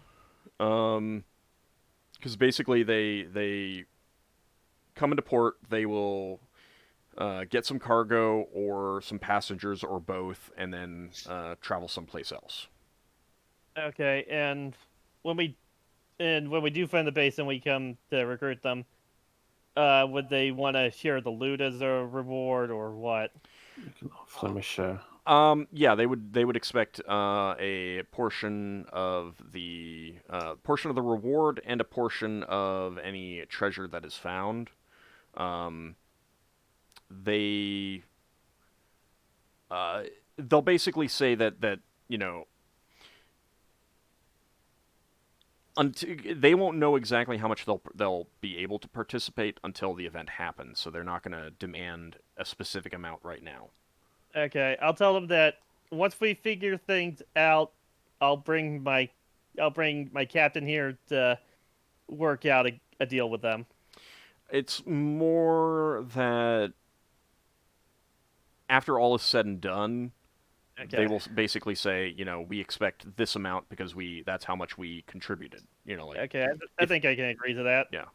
Because basically they come into port, they will get some cargo or some passengers or both, and then travel someplace else. Okay, and when we do find the base and we come to recruit them, would they want to share the loot as a reward or what? You can offer them a share. Yeah, they would expect a portion of the reward and a portion of any treasure that is found. They'll basically say that you know. They won't know exactly how much they'll be able to participate until the event happens, so they're not going to demand a specific amount right now. Okay, I'll tell them that once we figure things out, I'll bring my captain here to work out a deal with them. It's more that after all is said and done, Okay. they will basically say, we expect this amount because that's how much we contributed. Okay, I think I can agree to that. Yeah.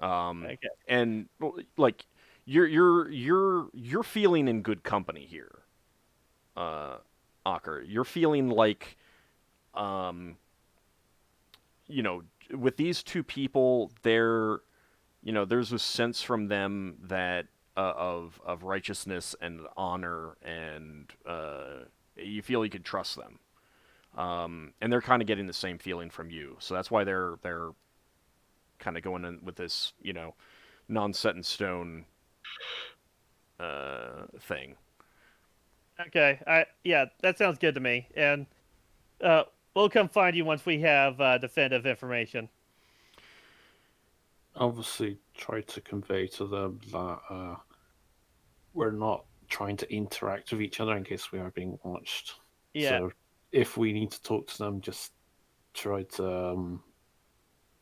Okay. And like you're feeling in good company here, Ockar. You're feeling like, with these 2 people, there's a sense from them that of righteousness and honor, and you feel you can trust them. And they're kind of getting the same feeling from you, so that's why they're kind of going in with this, non-set in stone thing. Okay, yeah, that sounds good to me, and we'll come find you once we have definitive information. Obviously, try to convey to them that we're not trying to interact with each other in case we are being watched. Yeah. So if we need to talk to them, just try to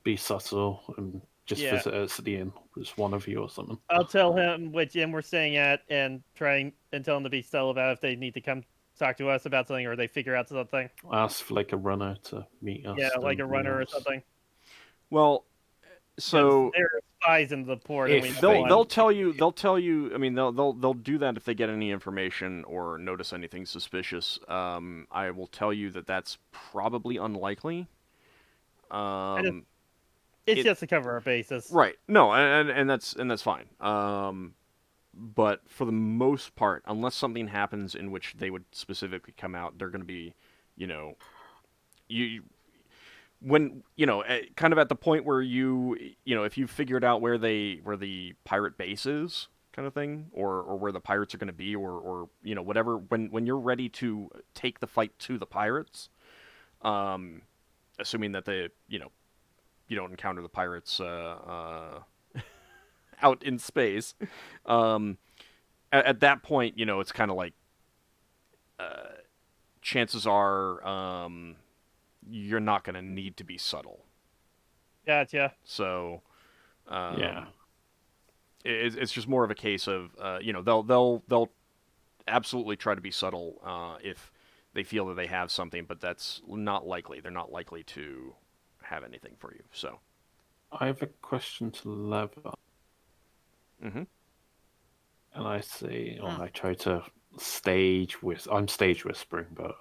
be subtle and just visit us at the inn. Just one of you or something. I'll tell him which inn we're staying at and tell him to be subtle about if they need to come talk to us about something or they figure out something. Ask for like a runner to meet us. Yeah, like a runner or something. Well, so there are spies in the port. They'll tell you. I mean, they'll do that if they get any information or notice anything suspicious. I will tell you that that's probably unlikely. It's just to cover our bases, right? No, and that's fine. But for the most part, unless something happens in which they would specifically come out, they're going to be, kind of at the point where if you've figured out where the pirate base is, kind of thing, or where the pirates are going to be, or whatever, when you're ready to take the fight to the pirates, assuming that you don't encounter the pirates out in space, at that point, it's kind of like chances are you're not going to need to be subtle. Gotcha. So, yeah, it's just more of a case of they'll absolutely try to be subtle if they feel that they have something, but that's not likely. They're not likely to have anything for you. So, I have a question to Leva. Mm-hmm. And I say, I try to I'm stage whispering, but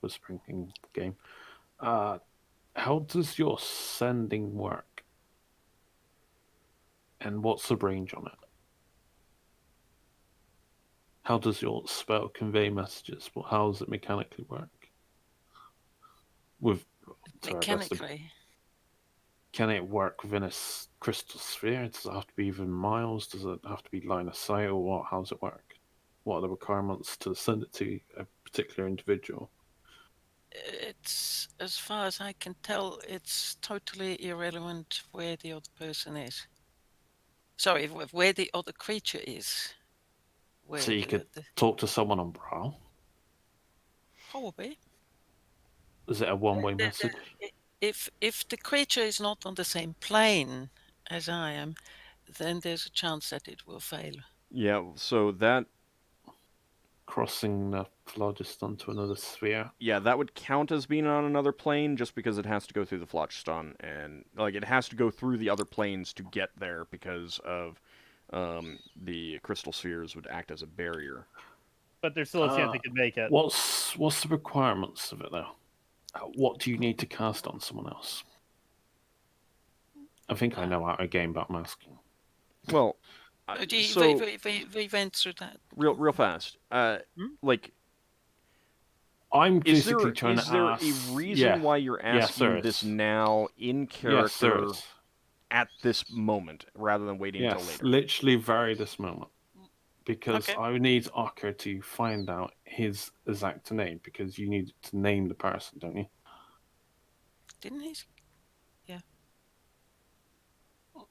whispering in the game. How does your sending work? And what's the range on it? How does your spell convey messages? Well, how does it mechanically work? Mechanically? Can it work within a crystal sphere? Does it have to be within miles? Does it have to be line of sight, or what? How does it work? What are the requirements to send it to a particular individual? It's as far as I can tell, it's totally irrelevant where the other person is. Sorry, where the other creature is. Where So you could talk to someone on Brow. probably. Is it a one-way The- message? If the creature is not on the same plane as I am, then there's a chance that it will fail. Yeah, so that Crossing the phlogiston to another sphere. that would count as being on another plane just because it has to go through the phlogiston and like it has to go through the other planes to get there because of the crystal spheres would act as a barrier. But there's still a chance they could make it. What's the requirements of it though? What do you need to cast on someone else? I think I know out of game, but I'm asking. Well, so we went through that. real fast. Like, I'm is there basically trying is to there ask. a reason why you're asking this now in character at this moment rather than waiting until later? Literally very this moment. Because Okay. I need Ockar to find out his exact name, because you need to name the person, don't you? Didn't he? Yeah.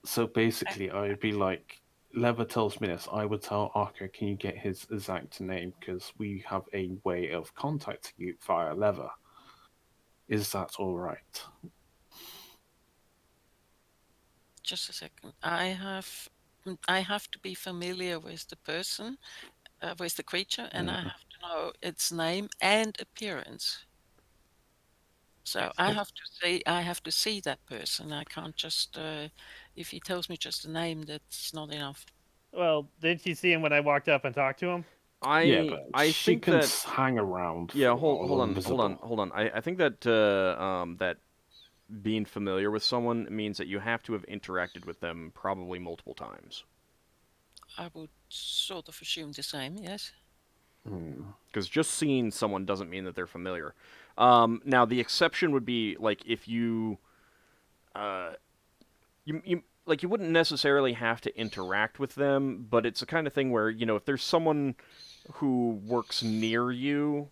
So basically, I would be like, Leva tells me this. I would tell Ockar, can you get his exact name? Because we have a way of contacting you via Leva. Is that all right? Just a second. I have to be familiar with the person, with the creature, and I have to know its name and appearance. So I have to see that person. I can't just if he tells me just a name, that's not enough. Well, didn't you see him when I walked up and talked to him? I she think can that hang around. yeah. for Hold on. I think that that being familiar with someone means that you have to have interacted with them probably multiple times. I would sort of assume the same, yes. Because just seeing someone doesn't mean that they're familiar. Now, the exception would be like if you you wouldn't necessarily have to interact with them, but it's the kind of thing where if there's someone who works near you,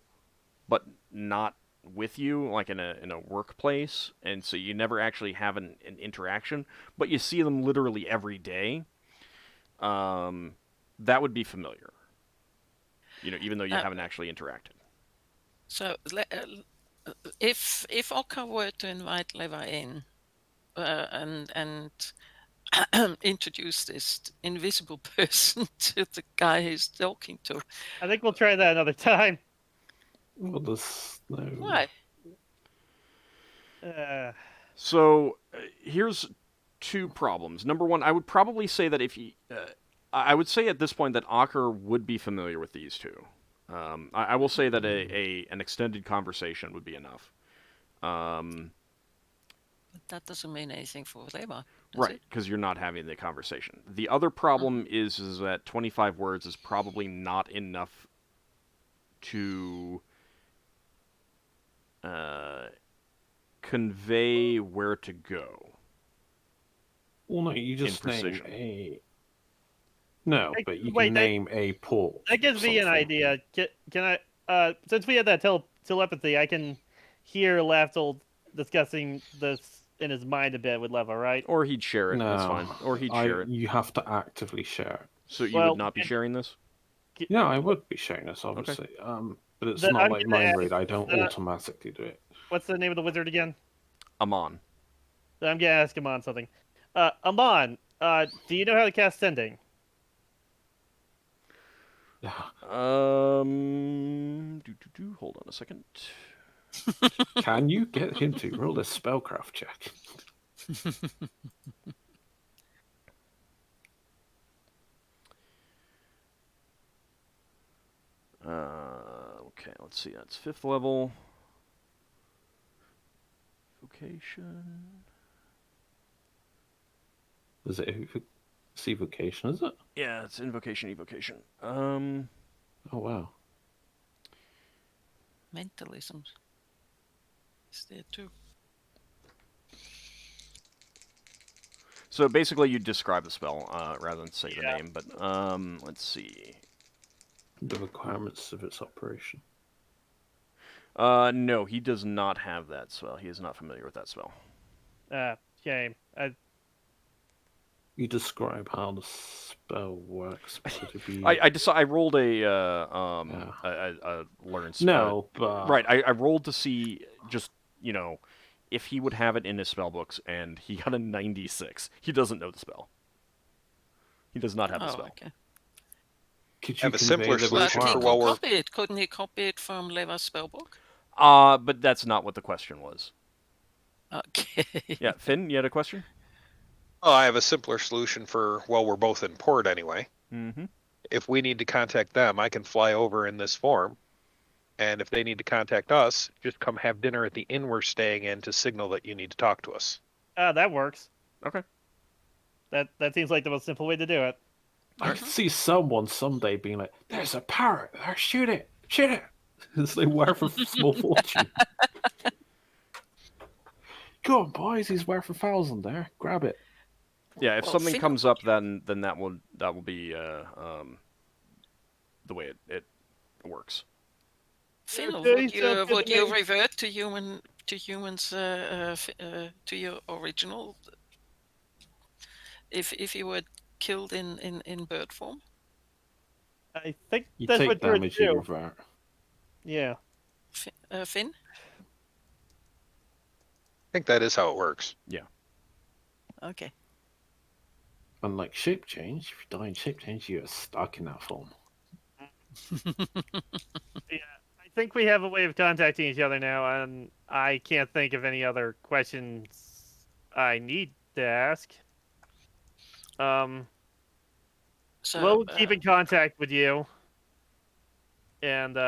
but not with you, like in a workplace, and so you never actually have an interaction, but you see them literally every day. That would be familiar. Even though you haven't actually interacted. So if Ockar were to invite Leva in and introduce this invisible person to the guy he's talking to, I think we'll try that another time. Well, there's no. Why? So here's two problems. Number one, I would probably say that I would say at this point that Ockar would be familiar with these two. I will say that an extended conversation would be enough. But that doesn't mean anything for Leva. Right, because you're not having the conversation. The other problem is that 25 words is probably not enough to convey where to go. Well, no, you just name a. No, but you can name a port. That gives me an idea. Can I? Since we had that telepathy, I can hear Lafdul discussing this in his mind a bit with Leva, right? Or he'd share it. No, that's fine. Or he'd share it. You have to actively share it. So you would not be sharing this? Yeah, I would be sharing this, obviously. Okay. But it's Then not I'm like gonna mind read. I don't automatically do it. What's the name of the wizard again? Amon. I'm gonna ask Amon something. Amon, do you know how to cast Sending? Hold on a second. Can you get him to roll a spellcraft check? Okay, let's see. That's 5th level. Vocation. Is it evocation, is it? Yeah, it's invocation, evocation. Oh, wow. Mentalism is there too. So basically, you describe the spell rather than say the name. But let's see. The requirements of its operation. No, he does not have that spell. He is not familiar with that spell. Shame. You describe how the spell works. Would it be... I rolled a learn spell. No, but... Right, I rolled to see just, if he would have it in his spell books, and he got a 96. He doesn't know the spell. He does not have the spell. Okay. Could you Have a simpler convey the solution But he for could while we're copy it. Couldn't he copy it from Leva's spellbook? But that's not what the question was. Okay. Yeah, Finn, you had a question? Oh, I have a simpler solution for while we're both in port anyway. Mm-hmm. If we need to contact them, I can fly over in this form. And if they need to contact us, just come have dinner at the inn we're staying in to signal that you need to talk to us. That works. Okay. That seems like the most simple way to do it. I could see someone someday being like, "There's a parrot there, shoot it, shoot it." It's like worth a small fortune. Go on, boys, he's worth 1,000 there. Grab it. Yeah, if Well, something Finn- comes up, then that will be the way it works. Phil, Okay, sounds good would to you me. revert to humans to your original if you were killed in bird form? I think You that's take what you're damage, you do. revert. Yeah. Finn? I think that is how it works. Okay. Unlike shape change, if you die in shape change, you're stuck in that form. I think we have a way of contacting each other now, and I can't think of any other questions I need to ask. So We'll keep in contact with you, and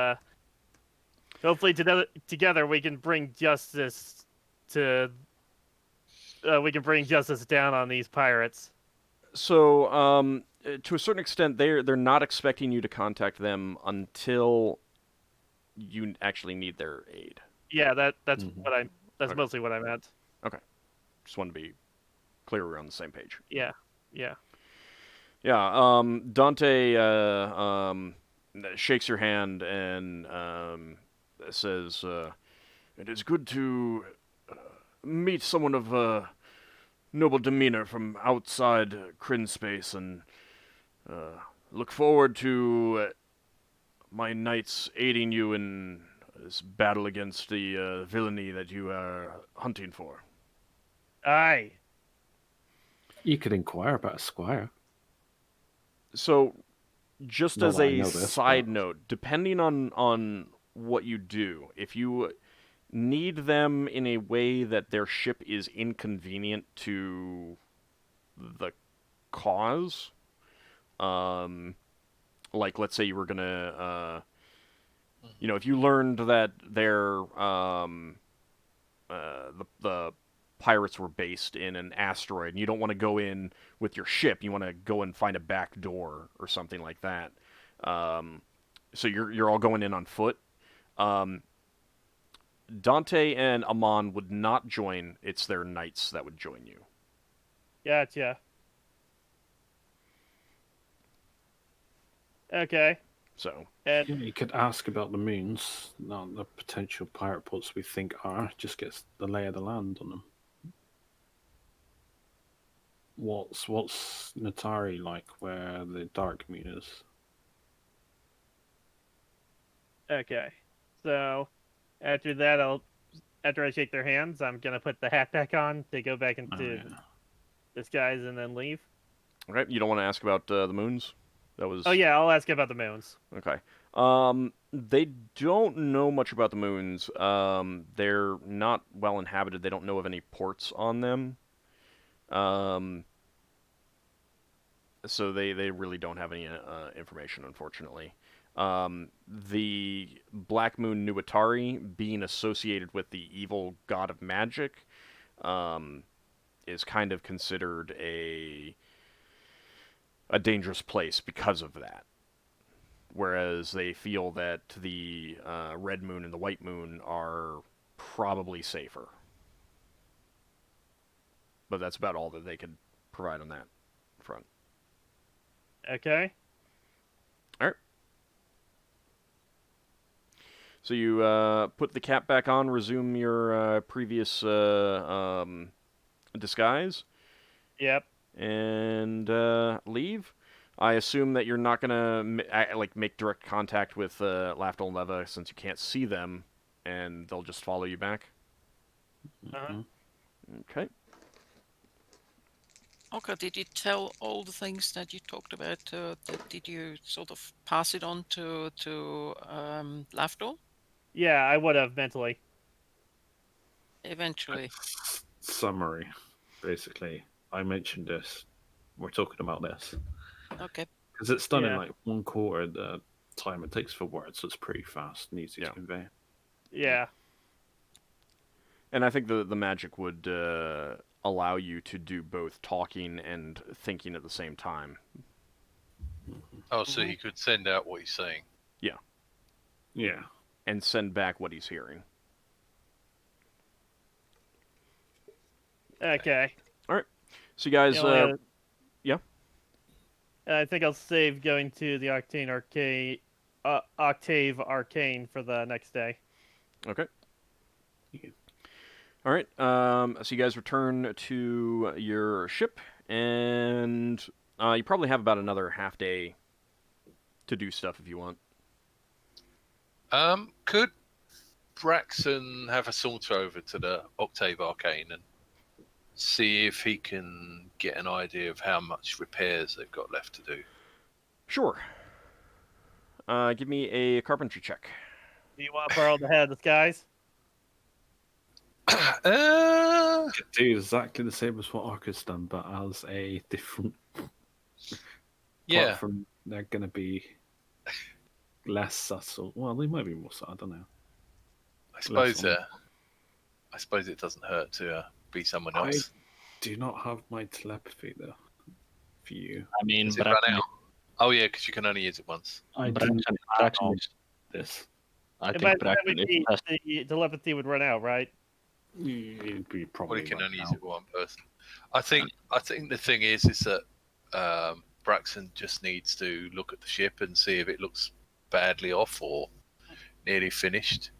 hopefully together we can bring justice to. We can bring justice down on these pirates. So, to a certain extent, they're not expecting you to contact them until you actually need their aid. Yeah, that's Mhm. That's Okay. mostly what I meant. Just want to be clear we're on the same page. Yeah. Yeah. Dante shakes your hand and says, "It is good to meet someone of noble demeanor from outside Kryn space, and look forward to my knights aiding you in this battle against the villainy that you are hunting for." Aye. You could inquire about a squire. So, just Not as that I a know this, side but- note, depending on what you do, if you need them in a way that their ship is inconvenient to the cause, like let's say you were gonna, if you learned that the pirates were based in an asteroid, and you don't want to go in with your ship, you want to go and find a back door or something like that. So you're all going in on foot. Dante and Amon would not join. It's their knights that would join you. Gotcha. Okay. So, And Yeah, you could ask about the moons, not the potential pirate ports we think are. Just gets the lay of the land on them. What's Natari like, where the dark moon is? okay. So after that, after I shake their hands, I'm gonna put the hat back on to go back into Oh, yeah. disguise and then leave. okay, you don't want to ask about the moons? That was. Oh yeah, I'll ask about the moons. Okay. They don't know much about the moons. They're not well inhabited. They don't know of any ports on them. So they really don't have any information, unfortunately. The Black Moon Nuatari, being associated with the evil god of magic, is kind of considered a dangerous place because of that. Whereas they feel that the Red Moon and the White Moon are probably safer. But that's about all that they could provide on that front. Okay. All right. So you put the cap back on, resume your previous disguise, Yep. and leave. I assume that you're not gonna make direct contact with Lafdul and Leva since you can't see them, and they'll just follow you back. Uh-huh. Okay. Ockar, did you tell all the things that you talked about? Did you sort of pass it on to Lafdul Yeah, I would have mentally. eventually? Summary, basically. I mentioned this. We're talking about this. Okay. Because it's done in Yeah. like 1/4 the time it takes for words, so it's pretty fast and easy Yeah. to convey. Yeah. And I think the magic would allow you to do both talking and thinking at the same time. Oh, so he could send out what he's saying. Yeah. And send back what he's hearing. Okay. So you guys, You know, yeah? I think I'll save going to the Octave Arcane for the next day. Okay. Yeah. All right. So you guys return to your ship, and you probably have about another half day to do stuff if you want. Could Braxon have a saunter over to the Octave Arcane and see if he can get an idea of how much repairs they've got left to do? Sure. Give me a carpentry check. Do you want to borrow the head of the skies? Do exactly the same as what Arca's done, but as a different. Yeah. Apart from they're going to be less subtle. Well, they might be more subtle. I don't know. I suppose. on- I suppose it doesn't hurt to be someone I else. do not have my telepathy though. For you, I mean, Does it run out? Oh yeah, because you can only use it once. I Braxon, didn't Braxon add is, this. I And think by the time Braxon we is meet, just the telepathy would run out, right? It'd be Well, probably you can right only now. use it for one person. I think the thing is that Braxon just needs to look at the ship and see if it looks badly off or nearly finished.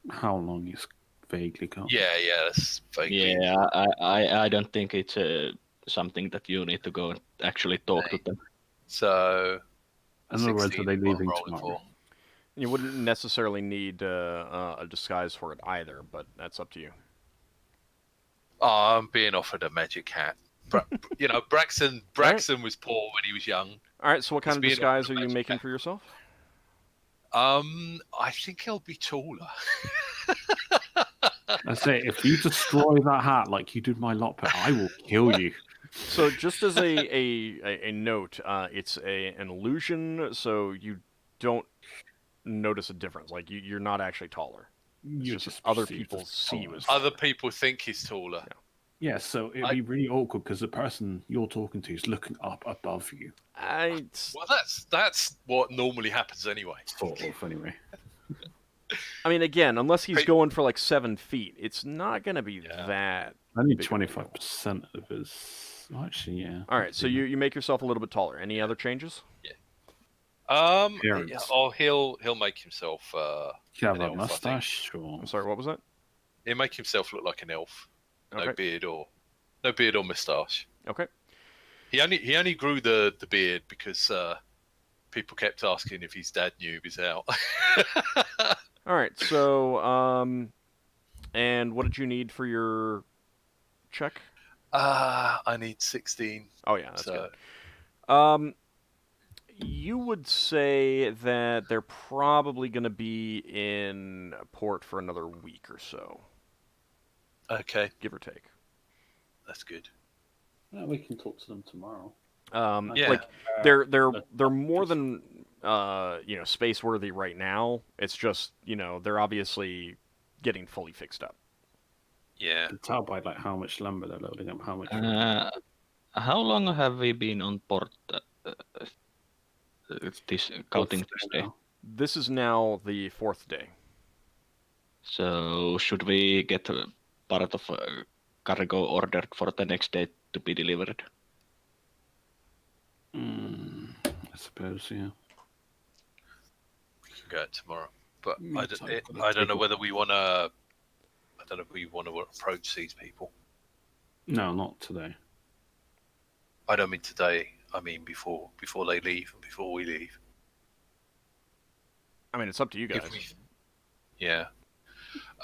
How long is vaguely got? Yeah, that's vaguely. yeah. I don't think it's something that you need to go and actually talk to them. So. In other words, 16 are they is what I'm leaving rolling tomorrow? for. You wouldn't necessarily need a disguise for it either, but that's up to you. Oh, I'm being offered a magic hat. Braxon was poor when he was young. All right. So what kind of being disguise offered are a you magic making hat. for yourself? I think he'll be taller. I say, if you destroy that hat like you did my lot pet, I will kill you. So just as a note, it's an illusion, so you don't notice a difference. Like you're not actually taller. It's You're just other perceived people as see you as taller. Other people think he's taller. Yeah, so it'd be really awkward because the person you're talking to is looking up above you. Well, that's what normally happens anyway. Sort of, anyway. I mean, again, unless he's going for like 7 feet, it's not going to be that. Only big of a deal. 25% of his. Actually, yeah. All right, so you make yourself a little bit taller. Any other changes? Appearance. He'll make himself. You have an a elf, I think. mustache, or I'm sorry, what was that? He'll make himself look like an elf. No Okay. beard or moustache. Okay. He only grew the beard because people kept asking if his dad knew he was out. All right, so and what did you need for your check? I need 16. Oh yeah, that's so good. You would say that they're probably going to be in port for another week or so, okay, give or take. that's good. we can talk to them tomorrow. Yeah. Like they're more than space worthy right now. It's just they're obviously getting fully fixed up. Yeah. You can tell by like how much lumber they're loading up, how much. How long have we been on port? This counting this day. This is now the 4th day. So should we get a part of cargo ordered for the next day to be delivered? I suppose, yeah. We can go out tomorrow. But I It's don't, like I don't know whether we want to. I don't know if we want to approach these people. No, not today. I don't mean today. I mean before they leave and before we leave. I mean, it's up to you guys. If we, yeah.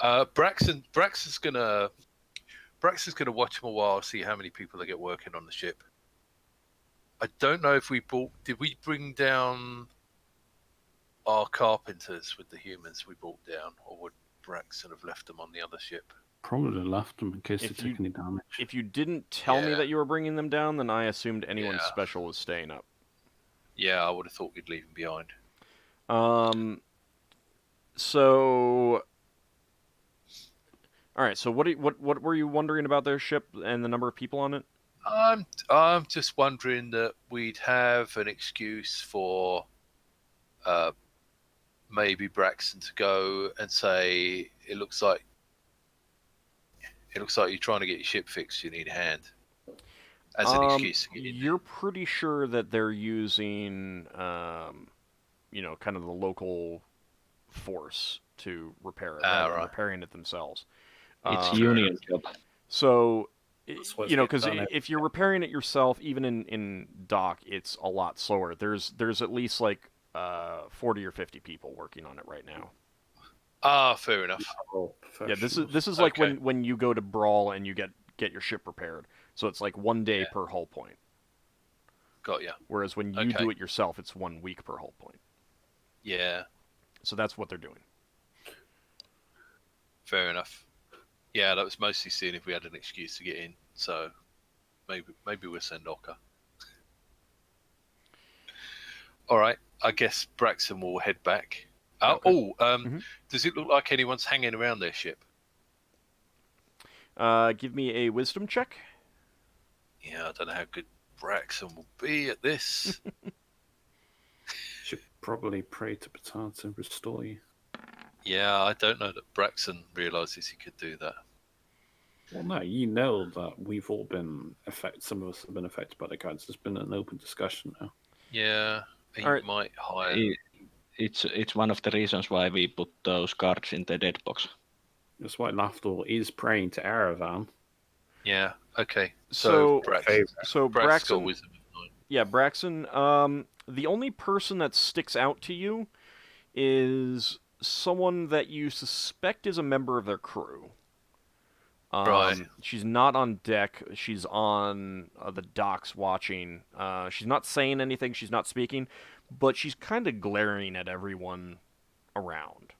Braxon's gonna watch them a while, see how many people they get working on the ship. I don't know if did we bring down our carpenters with the humans we brought down, or would Braxon have left them on the other ship? Probably left them in case If they you- took any damage. If you didn't tell me Yeah. that you were bringing them down, then I assumed anyone Yeah. special was staying up. Yeah, I would have thought we'd leave them behind. So, all right. So, what were you wondering about their ship and the number of people on it? I'm just wondering that we'd have an excuse for maybe Braxton to go and say it looks like you're trying to get your ship fixed. You need a hand as an excuse to get in. You're pretty sure that they're using, kind of the local force to repair it, rather than Right. repairing it themselves. It's union job. So, That's what's because getting done if you're repairing it yourself, even in dock, it's a lot slower. There's at least like 40 or 50 people working on it right now. Fair enough. Yeah, this is like Okay. when you go to Brawl and you get your ship repaired. So it's like 1 day per hull point. Got ya. Whereas when you do it yourself, it's 1 week per hull point. Yeah, So that's what they're doing. fair enough. Yeah, that was mostly seeing if we had an excuse to get in. So maybe we'll send Ockar. All right, I guess Braxon will head back. Okay. Does it look like anyone's hanging around their ship? Give me a wisdom check. Yeah, I don't know how good Braxon will be at this. Should probably pray to Ptah to restore you. Yeah, I don't know that Braxon realizes he could do that. Well, no, you know that we've all been affected. Some of us have been affected by the cards. There's been an open discussion now. Yeah, he All right. might hire. It's one of the reasons why we put those cards in the dead box. That's why Lafdul is praying to Aravan. Yeah, okay. So Braxon's got Braxon, wisdom of 9. yeah, Braxon. The only person that sticks out to you is someone that you suspect is a member of their crew. Right. She's not on deck. She's on the docks watching. She's not saying anything. She's not speaking, but she's kind of glaring at everyone around.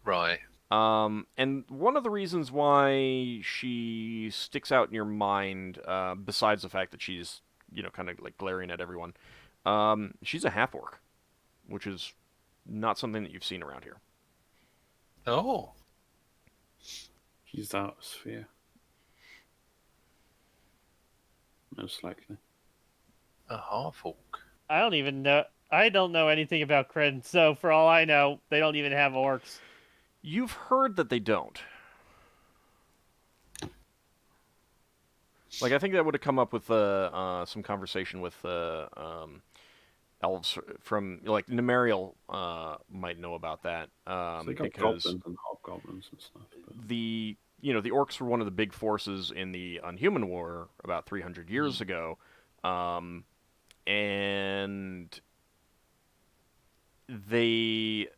Right. And one of the reasons why she sticks out in your mind, besides the fact that she's, kind of like glaring at everyone, she's a half-orc, which is not something that you've seen around here. Oh. He's out of sphere. Most likely. A half-orc. I don't even know. I don't know anything about Kryn, so for all I know, they don't even have orcs. You've heard that they don't. Like, I think that would have come up with some conversation with elves from, like, Nemariel might know about that. So they got because goblins and hobgoblins and stuff. But... the orcs were one of the big forces in the Unhuman War about 300 years ago. And they...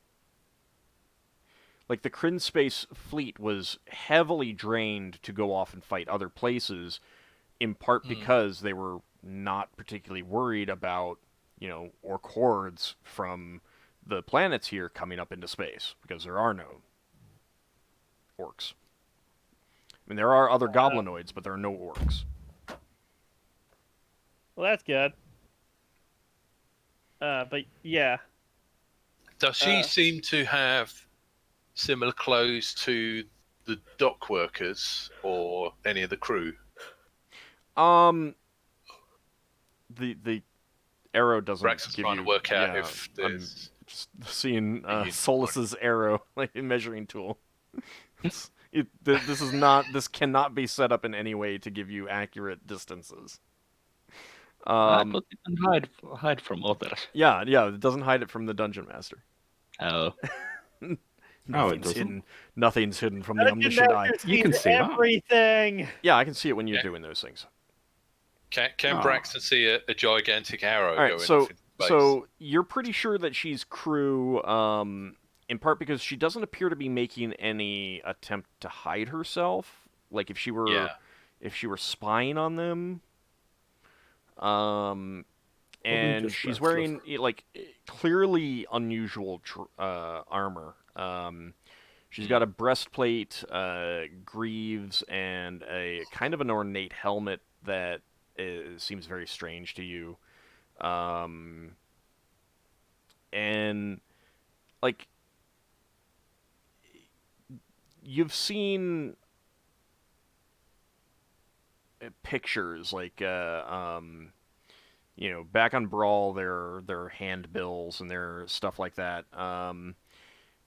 Like, the Kryn Space fleet was heavily drained to go off and fight other places, in part because they were not particularly worried about, orc hordes from the planets here coming up into space, because there are no orcs. I mean, there are other goblinoids, but there are no orcs. Well, that's good. But yeah. Does she seem to have similar clothes to the dock workers or any of the crew? The arrow doesn't Braxton's give trying you... to work out yeah, if I'm there's... just seeing unicorn. Solas's arrow, like a measuring tool. This cannot be set up in any way to give you accurate distances. I thought it can hide from others. Yeah, it doesn't hide it from the dungeon master. Oh. Nothing's doesn't? hidden. Nothing's hidden from the Dungeon omniscient eye. Master You can sees see that. everything. Yeah, I can see it when you're Yeah. doing those things. Can Ah. Braxton see a gigantic arrow All right, going so off into space? so you're pretty sure that she's crew, in part because she doesn't appear to be making any attempt to hide herself. Like if she were spying on them. And just she's restless. wearing like clearly unusual armor. She's got a breastplate, greaves, and a kind of an ornate helmet that seems very strange to you. And like you've seen pictures like back on Brawl, their handbills and their stuff like that,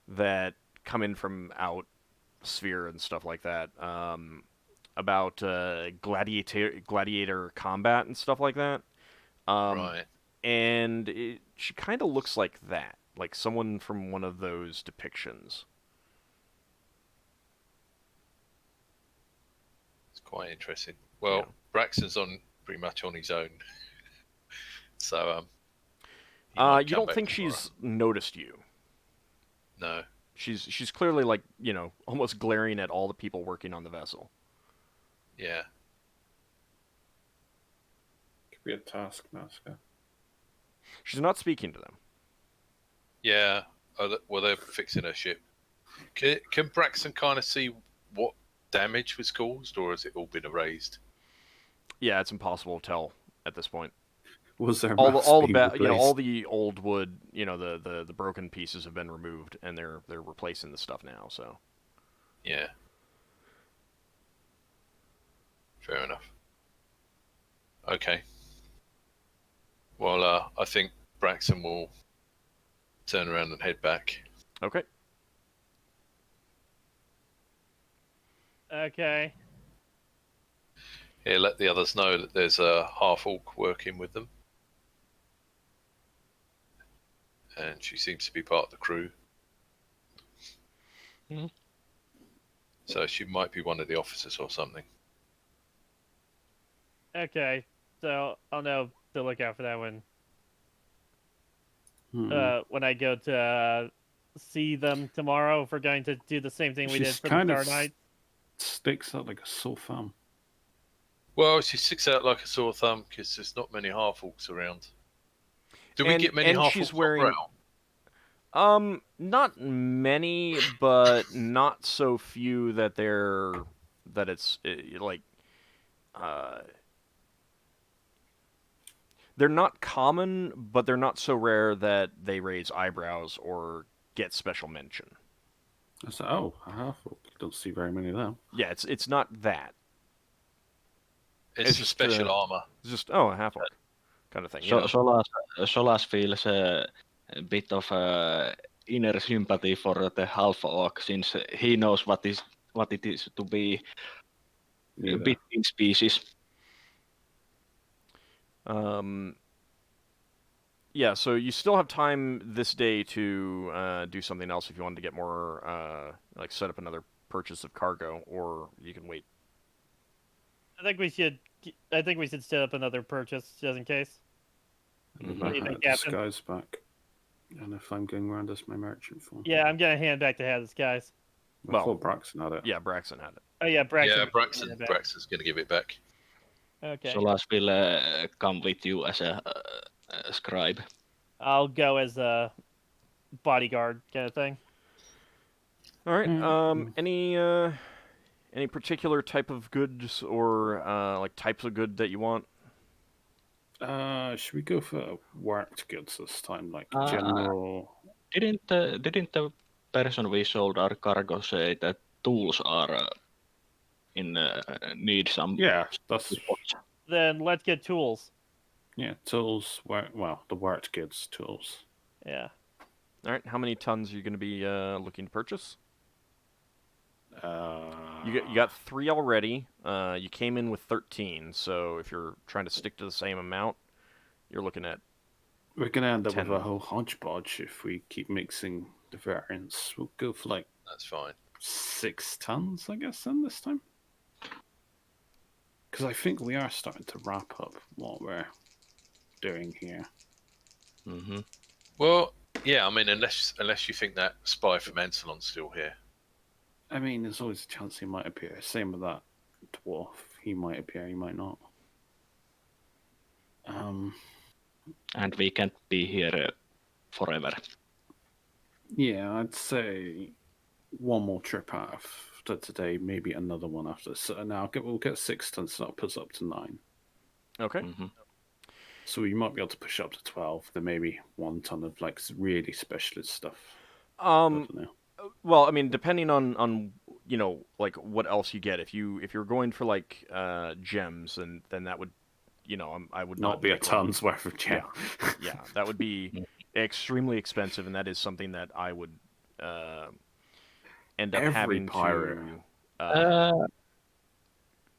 that come in from out sphere and stuff like that, about gladiator combat and stuff like that. Right. And she kind of looks like that, like someone from one of those depictions. It's quite interesting. Well, Yeah. Braxton's pretty much on his own. So, you don't think she's noticed you? No. She's clearly like, almost glaring at all the people working on the vessel. Yeah. Could be a taskmaster. She's not speaking to them. Yeah. Well, they're fixing her ship. Can Braxton kind of see what damage was caused, or has it all been erased? Yeah, it's impossible to tell at this point. Was there all maps the being replaced? all the old wood, the broken pieces have been removed, and they're replacing the stuff now. So Yeah. Fair enough. Okay. Well, I think Braxton will turn around and head back. okay. Okay. Here, let the others know that there's a half-orc working with them. And she seems to be part of the crew. Mhm. So she might be one of the officers or something. Okay. So I'll know to look out for that when I go to see them tomorrow. If we're going to do the same thing we did She's for kind the of Star Knight. sticks out like a sore thumb. Well, she sticks out like a sore thumb because there's not many half-orcs around. Do we get many and half-orcs she's on wearing Brow? Not many, but not so few that it's like they're not common, but they're not so rare that they raise eyebrows or get special mention. I said, oh, a half-orc. Don't see very many of them. Yeah, it's not that. It's It's the just, special armor. It's just a half orc kind of thing. So, Solas feels a bit of inner sympathy for the half orc since he knows what it is to be between species. Yeah, so you still have time this day to do something else if you wanted to get more, like set up another purchase of cargo, or you can wait. I think we should set up another purchase just in case. And What do you my think, Captain? disguise back. And if I'm going around as my merchant form. Yeah, I'm gonna hand back to Hades, guys. I thought Braxton had it. Yeah, Braxton had it. Oh yeah, Braxton. Yeah, Braxton's going to give it back. Okay. Solas will come with you as a scribe. I'll go as a bodyguard kind of thing. All right. Any particular type of goods or like types of good that you want? Should we go for worked goods this time, like general? Didn't the person we sold our cargo say that tools are in need some? Yeah, that's Then let's get tools. tools. The worked goods tools. Yeah. All right. How many tons are you going to be looking to purchase? You got 3 already. You came in with 13, so if you're trying to stick to the same amount, you're looking at. We're gonna end up 10. with a whole hodgepodge if we keep mixing the variance. We'll go for like That's fine. 6 tons, I guess, then this time. Because I think we are starting to wrap up what we're doing here. Mm-hmm. Well, yeah, I mean, unless you think that spy from Anselon's still here. I mean, there's always a chance he might appear. Same with that dwarf. He might appear, he might not. And we can't be here forever. Yeah, I'd say one more trip after today, maybe another one after. So now we'll get 6 tons, so that puts up to 9. Okay. Mm-hmm. So we might be able to push up to 12. Then maybe 1 ton of like really specialist stuff. I don't know. Well, I mean, depending on like what else you get. If you're going for like gems, then that would, I would Not be a make ton's worth of gem. Yeah, that would be extremely expensive, and that is something that I would end up Every having pirate. to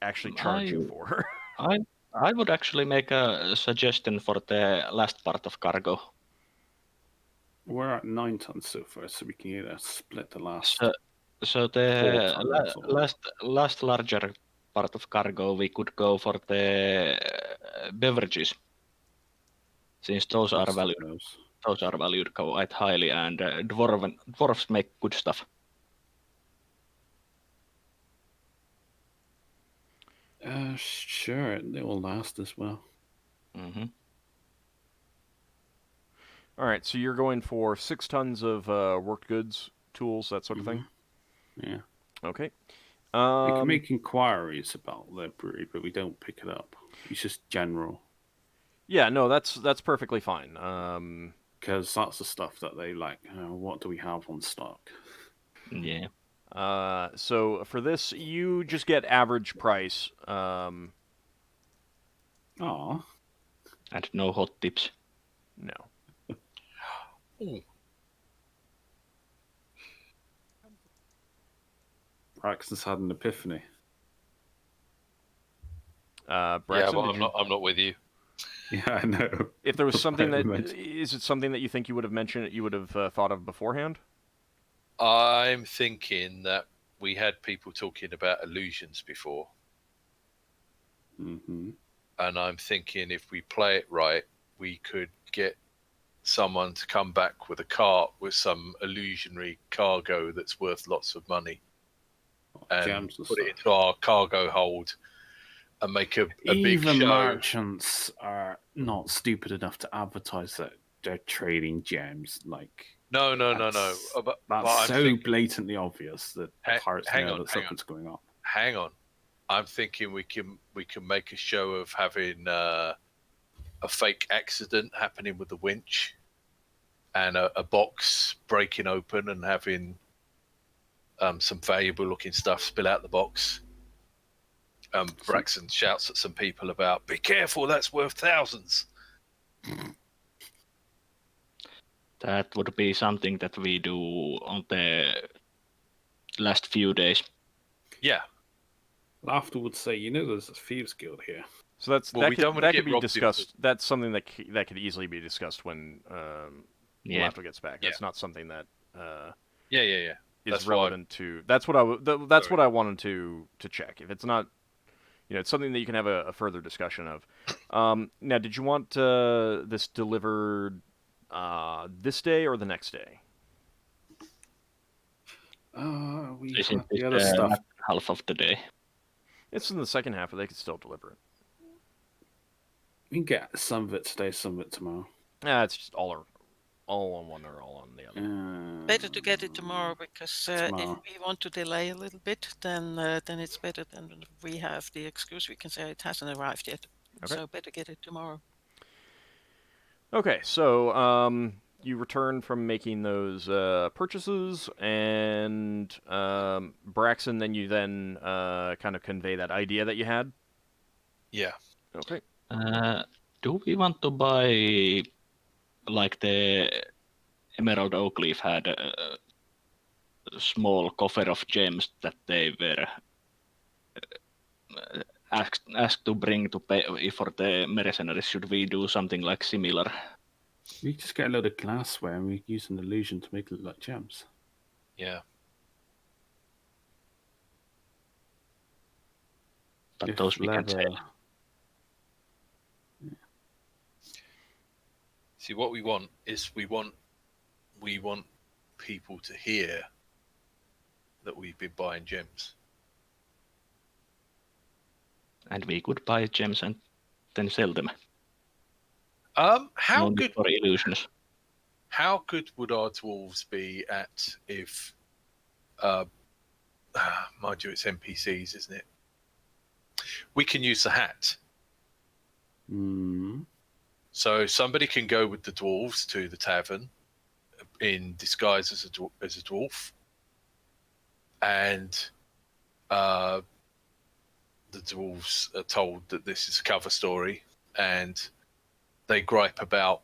actually charge you for. I would actually make a suggestion for the last part of cargo. We're at 9 tons so far, so we can either split the last. So the 4 tons or... last larger part of cargo, we could go for the beverages, since those are valued quite highly, and dwarves make good stuff. Sure, they will last as well. Mm-hmm. All right, so you're going for 6 tons of worked goods, tools, that sort of thing? Yeah. Okay. We can make inquiries about their brewery, but we don't pick it up. It's just general. Yeah, no, that's perfectly fine. Because that's the stuff that they like. What do we have on stock? Yeah. So for this, you just get average price. Aw. And no hot tips. No. Ooh. Braxon's had an epiphany. Braxon, but I'm not with you. Yeah, I know. If there was something Right, is it something that you think you would have mentioned, you would have thought of beforehand? I'm thinking that we had people talking about illusions before. Mm-hmm. And I'm thinking if we play it right, we could get someone to come back with a cart with some illusionary cargo that's worth lots of money. And put it into our cargo hold and make a big show. Even merchants are not stupid enough to advertise that they're trading gems. Like No. That's so blatantly obvious that pirates know that something's going on. Hang on. I'm thinking we can make a show of having a fake accident happening with the winch and a box breaking open and having some valuable looking stuff spill out the box. Braxon shouts at some people about, "Be careful, that's worth thousands." That would be something that we do on the last few days. Yeah. Lafdul would say, there's a thieves guild here. So that could be discussed. That's something that could easily be discussed when Lafdul gets back. That's not something that is that's relevant to. That's what what I wanted to check. If it's not, it's something that you can have a further discussion of. Now, did you want this delivered this day or the next day? We Isn't have the other stuff. Half of the day. It's in the second half, but they could still deliver it. We can get some of it today, some of it tomorrow. It's just all on one or all on the other. Better to get it tomorrow because if we want to delay a little bit, then it's better than we have the excuse. We can say it hasn't arrived yet. Okay. So better get it tomorrow. Okay, so you return from making those purchases, and Braxon, then you kind of convey that idea that you had? Yeah. Okay. Do we want to buy, like the Emerald Oakleaf had a small coffer of gems that they were asked to bring to pay for the mercenaries? Should we do something like similar? We just get a load of glassware and we use an illusion to make it look like gems. Yeah. But If those we can leather- sell. See, what we want is we want people to hear that we've been buying gems. And we could buy gems and then sell them. How No need good for illusions. How good would our dwarves be at if, mind you, it's NPCs, isn't it? We can use the hat. So somebody can go with the dwarves to the tavern in disguise as a dwarf, and the dwarves are told that this is a cover story, and they gripe about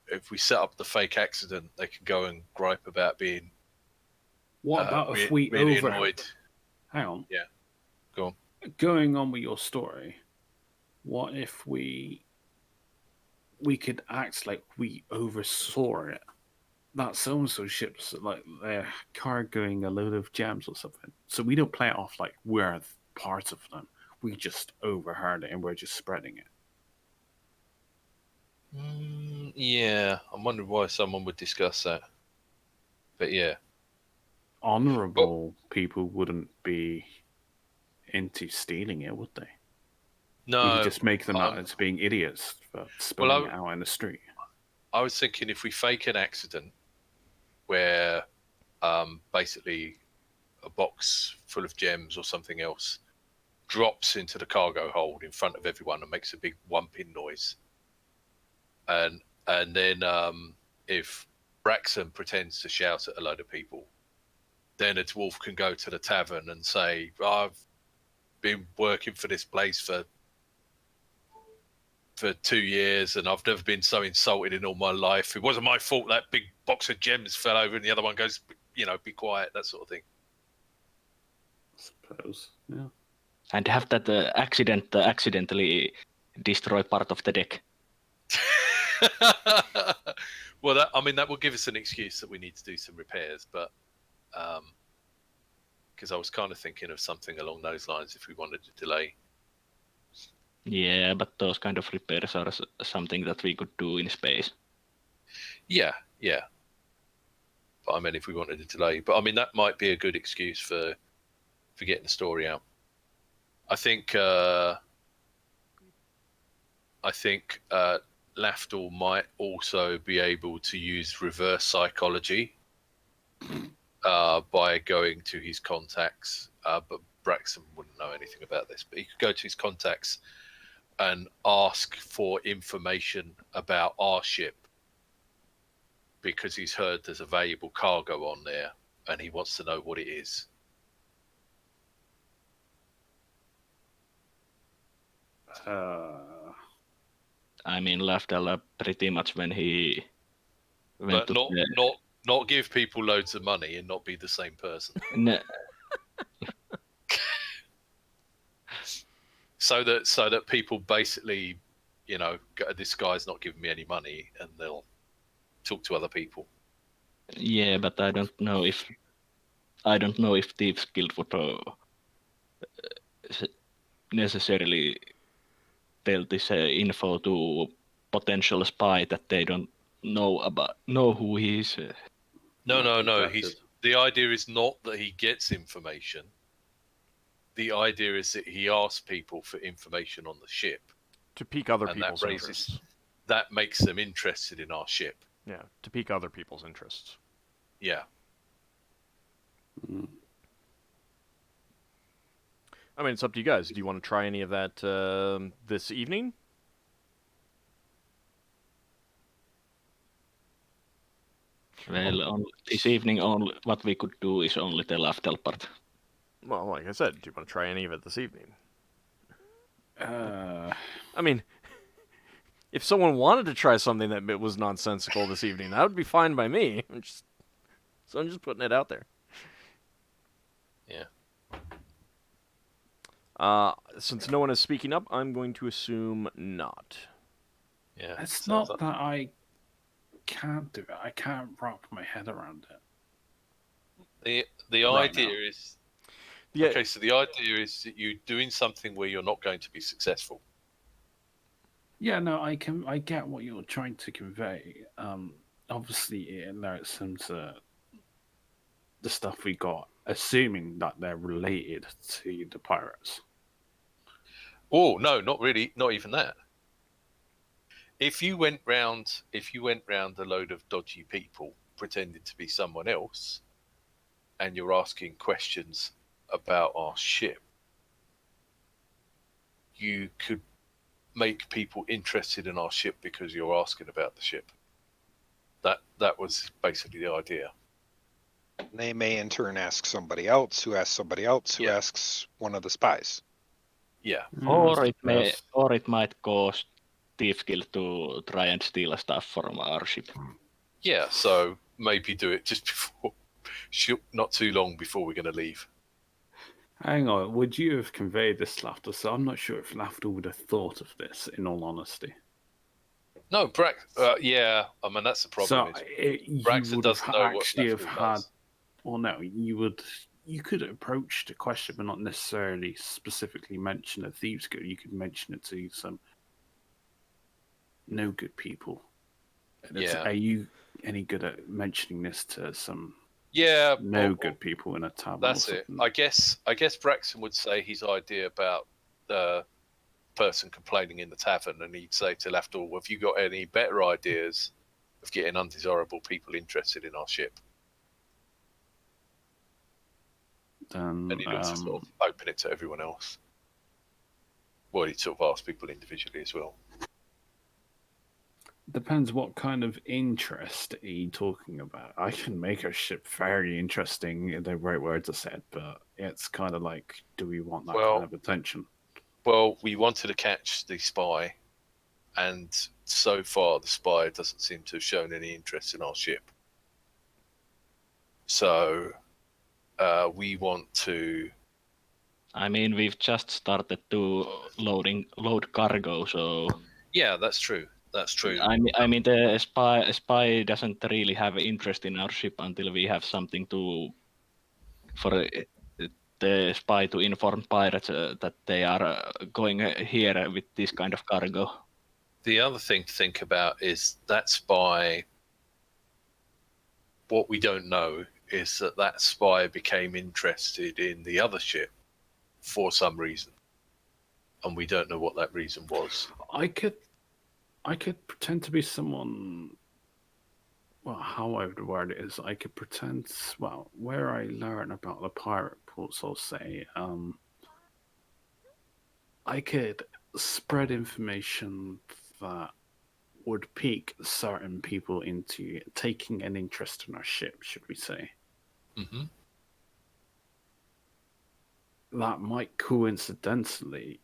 if we set up the fake accident, they can go and gripe about being What about if we really over... annoyed. Hang on. Yeah, go on. Going on with your story, what if we could act like we oversaw it? That so-and-so ship's like they're cargoing a load of gems or something. So we don't play it off like we're part of them. We just overheard it and we're just spreading it. Yeah, I'm wondering why someone would discuss that. But yeah. Honourable people wouldn't be into stealing it, would they? No. We could just make them out as being idiots for spilling it out in the street. I was thinking if we fake an accident where basically a box full of gems or something else drops into the cargo hold in front of everyone and makes a big whumping noise. And then if Braxon pretends to shout at a load of people, then a dwarf can go to the tavern and say, I've been working for this place for 2 years and I've never been so insulted in all my life. It wasn't my fault that big box of gems fell over, and the other one goes, be quiet, that sort of thing. I suppose, yeah. And have that accidentally destroy part of the deck. Well, that will give us an excuse that we need to do some repairs, but because I was kind of thinking of something along those lines if we wanted to delay. Yeah, but those kind of repairs are something that we could do in space. Yeah. But if we wanted to delay, but that might be a good excuse for getting the story out. I think Lafdul might also be able to use reverse psychology by going to his contacts, but Braxon wouldn't know anything about this. But he could go to his contacts and ask for information about our ship because he's heard there's a valuable cargo on there and he wants to know what it is. Lafdul pretty much when he went but not give people loads of money and not be the same person. No. So that people basically, this guy's not giving me any money, and they'll talk to other people. Yeah, but I don't know if Thieves Guild would necessarily tell this info to potential spy that they don't know who he is. No. The idea is not that he gets information. The idea is that he asks people for information on the ship. To pique other people's interests. That makes them interested in our ship. Yeah, to pique other people's interests. Yeah. It's up to you guys. Do you want to try any of that this evening? Well, this evening, what we could do is only the Lafdul part. Well, like I said, do you want to try any of it this evening? If someone wanted to try something that was nonsensical this evening, that would be fine by me. I'm just putting it out there. Yeah. Since no one is speaking up, I'm going to assume not. Yeah. It's sounds not that I can't do it. I can't wrap my head around it. The Right idea now. is Yeah, okay. So the idea is that you're doing something where you're not going to be successful. Yeah, no, I get what you're trying to convey. Obviously it alerts them to the stuff we got, assuming that they're related to the pirates. Oh no, not really. Not even that. If you went round a load of dodgy people pretending to be someone else, and you're asking questions about our ship, you could make people interested in our ship because you're asking about the ship. That was basically the idea. They may in turn ask somebody else, who asks somebody else, who Yeah. asks one of the spies. Yeah. Or I it might cause Thief Guild to try and steal stuff from our ship. Yeah. So maybe do it just before, not too long before we're going to leave. Hang on, would you have conveyed this, Lafdul? So I'm not sure if Lafdul would have thought of this, in all honesty. No, yeah. I mean, that's the problem. So Is you Braxon would have doesn't know what actually have Lafdul had. does. Well, no, you could approach the question, but not necessarily specifically mention a thieves' guild. You could mention it to some no good people. Yeah. Are you any good at mentioning this to some Yeah. no good people in a tavern? That's or it. something? I guess Braxon would say his idea about the person complaining in the tavern, and he'd say to Lafdul, "Have you got any better ideas of getting undesirable people interested in our ship?" Then, And he'd also sort of open it to everyone else. Well, he'd sort of ask people individually as well. depends what kind of interest are you talking about. I can make a ship very interesting, the right words are said, but it's kind of like, do we want that kind of attention? Well, we wanted to catch the spy, and so far the spy doesn't seem to have shown any interest in our ship. So we want to. I mean, we've just started to load cargo, so Yeah, that's true. That's true. I mean, the spy doesn't really have interest in our ship until we have something for the spy to inform pirates that they are going here with this kind of cargo. The other thing to think about is that spy. What we don't know is that spy became interested in the other ship for some reason, and we don't know what that reason was. I could pretend to be someone. Well, how I would word it is, I could pretend. Well, where I learn about the pirate ports, I'll say, I could spread information that would pique certain people into taking an interest in our ship, should we say? Mm-hmm. That might coincidentally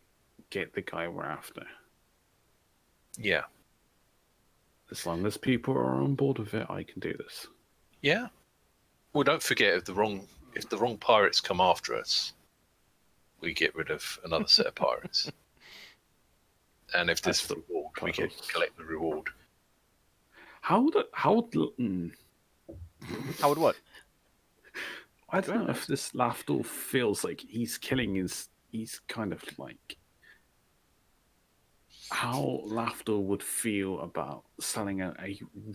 get the guy we're after. Yeah. As long as people are on board with it, I can do this. Yeah. Well, don't forget if the wrong pirates come after us, we get rid of another set of pirates. And if there's a reward, we collect the reward. How would what? I don't know if this Lafdul feels like he's kind of like how Lafdul would feel about selling a